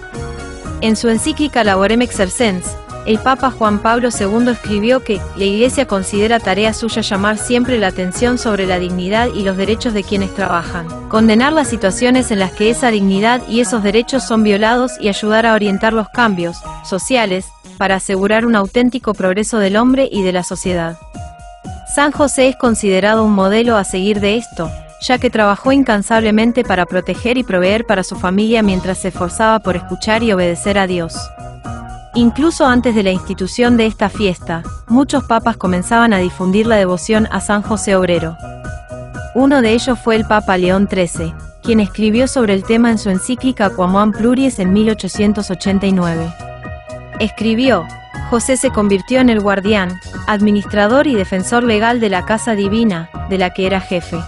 En su encíclica Laborem Exercens, el Papa Juan Pablo II escribió que la Iglesia considera tarea suya llamar siempre la atención sobre la dignidad y los derechos de quienes trabajan, condenar las situaciones en las que esa dignidad y esos derechos son violados y ayudar a orientar los cambios sociales para asegurar un auténtico progreso del hombre y de la sociedad. San José es considerado un modelo a seguir de esto, ya que trabajó incansablemente para proteger y proveer para su familia mientras se esforzaba por escuchar y obedecer a Dios. Incluso antes de la institución de esta fiesta, muchos papas comenzaban a difundir la devoción a San José Obrero. Uno de ellos fue el Papa León XIII, quien escribió sobre el tema en su encíclica Quamoam Pluris en 1889. Escribió: José se convirtió en el guardián, administrador y defensor legal de la casa divina, de la que era jefe.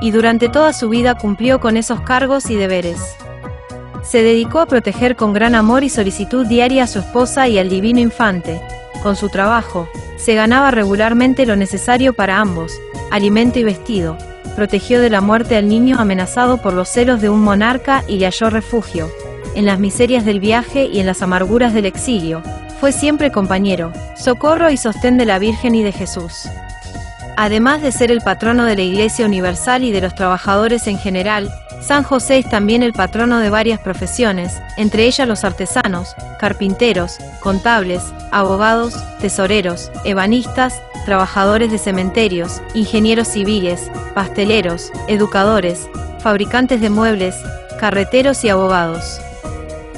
Y durante toda su vida cumplió con esos cargos y deberes. Se dedicó a proteger con gran amor y solicitud diaria a su esposa y al divino infante. Con su trabajo, se ganaba regularmente lo necesario para ambos, alimento y vestido. Protegió de la muerte al niño amenazado por los celos de un monarca y le halló refugio. En las miserias del viaje y en las amarguras del exilio, fue siempre compañero, socorro y sostén de la Virgen y de Jesús. Además de ser el patrono de la Iglesia Universal y de los trabajadores en general, San José es también el patrono de varias profesiones, entre ellas los artesanos, carpinteros, contables, abogados, tesoreros, ebanistas, trabajadores de cementerios, ingenieros civiles, pasteleros, educadores, fabricantes de muebles, carreteros y abogados.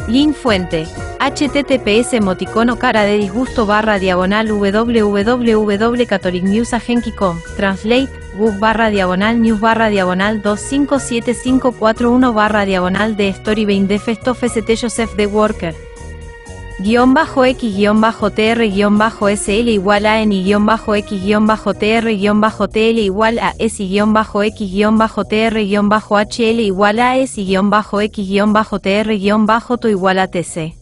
Link fuente: https://disgusto/www.catholicnewsagency.com Translate book/news/2575441/The Story Behind the Fest of St. Joseph the Worker _x-tr-sl igual a n-x-tr-tl igual a s-x-tr-hl igual a s-x-tr-to igual a tc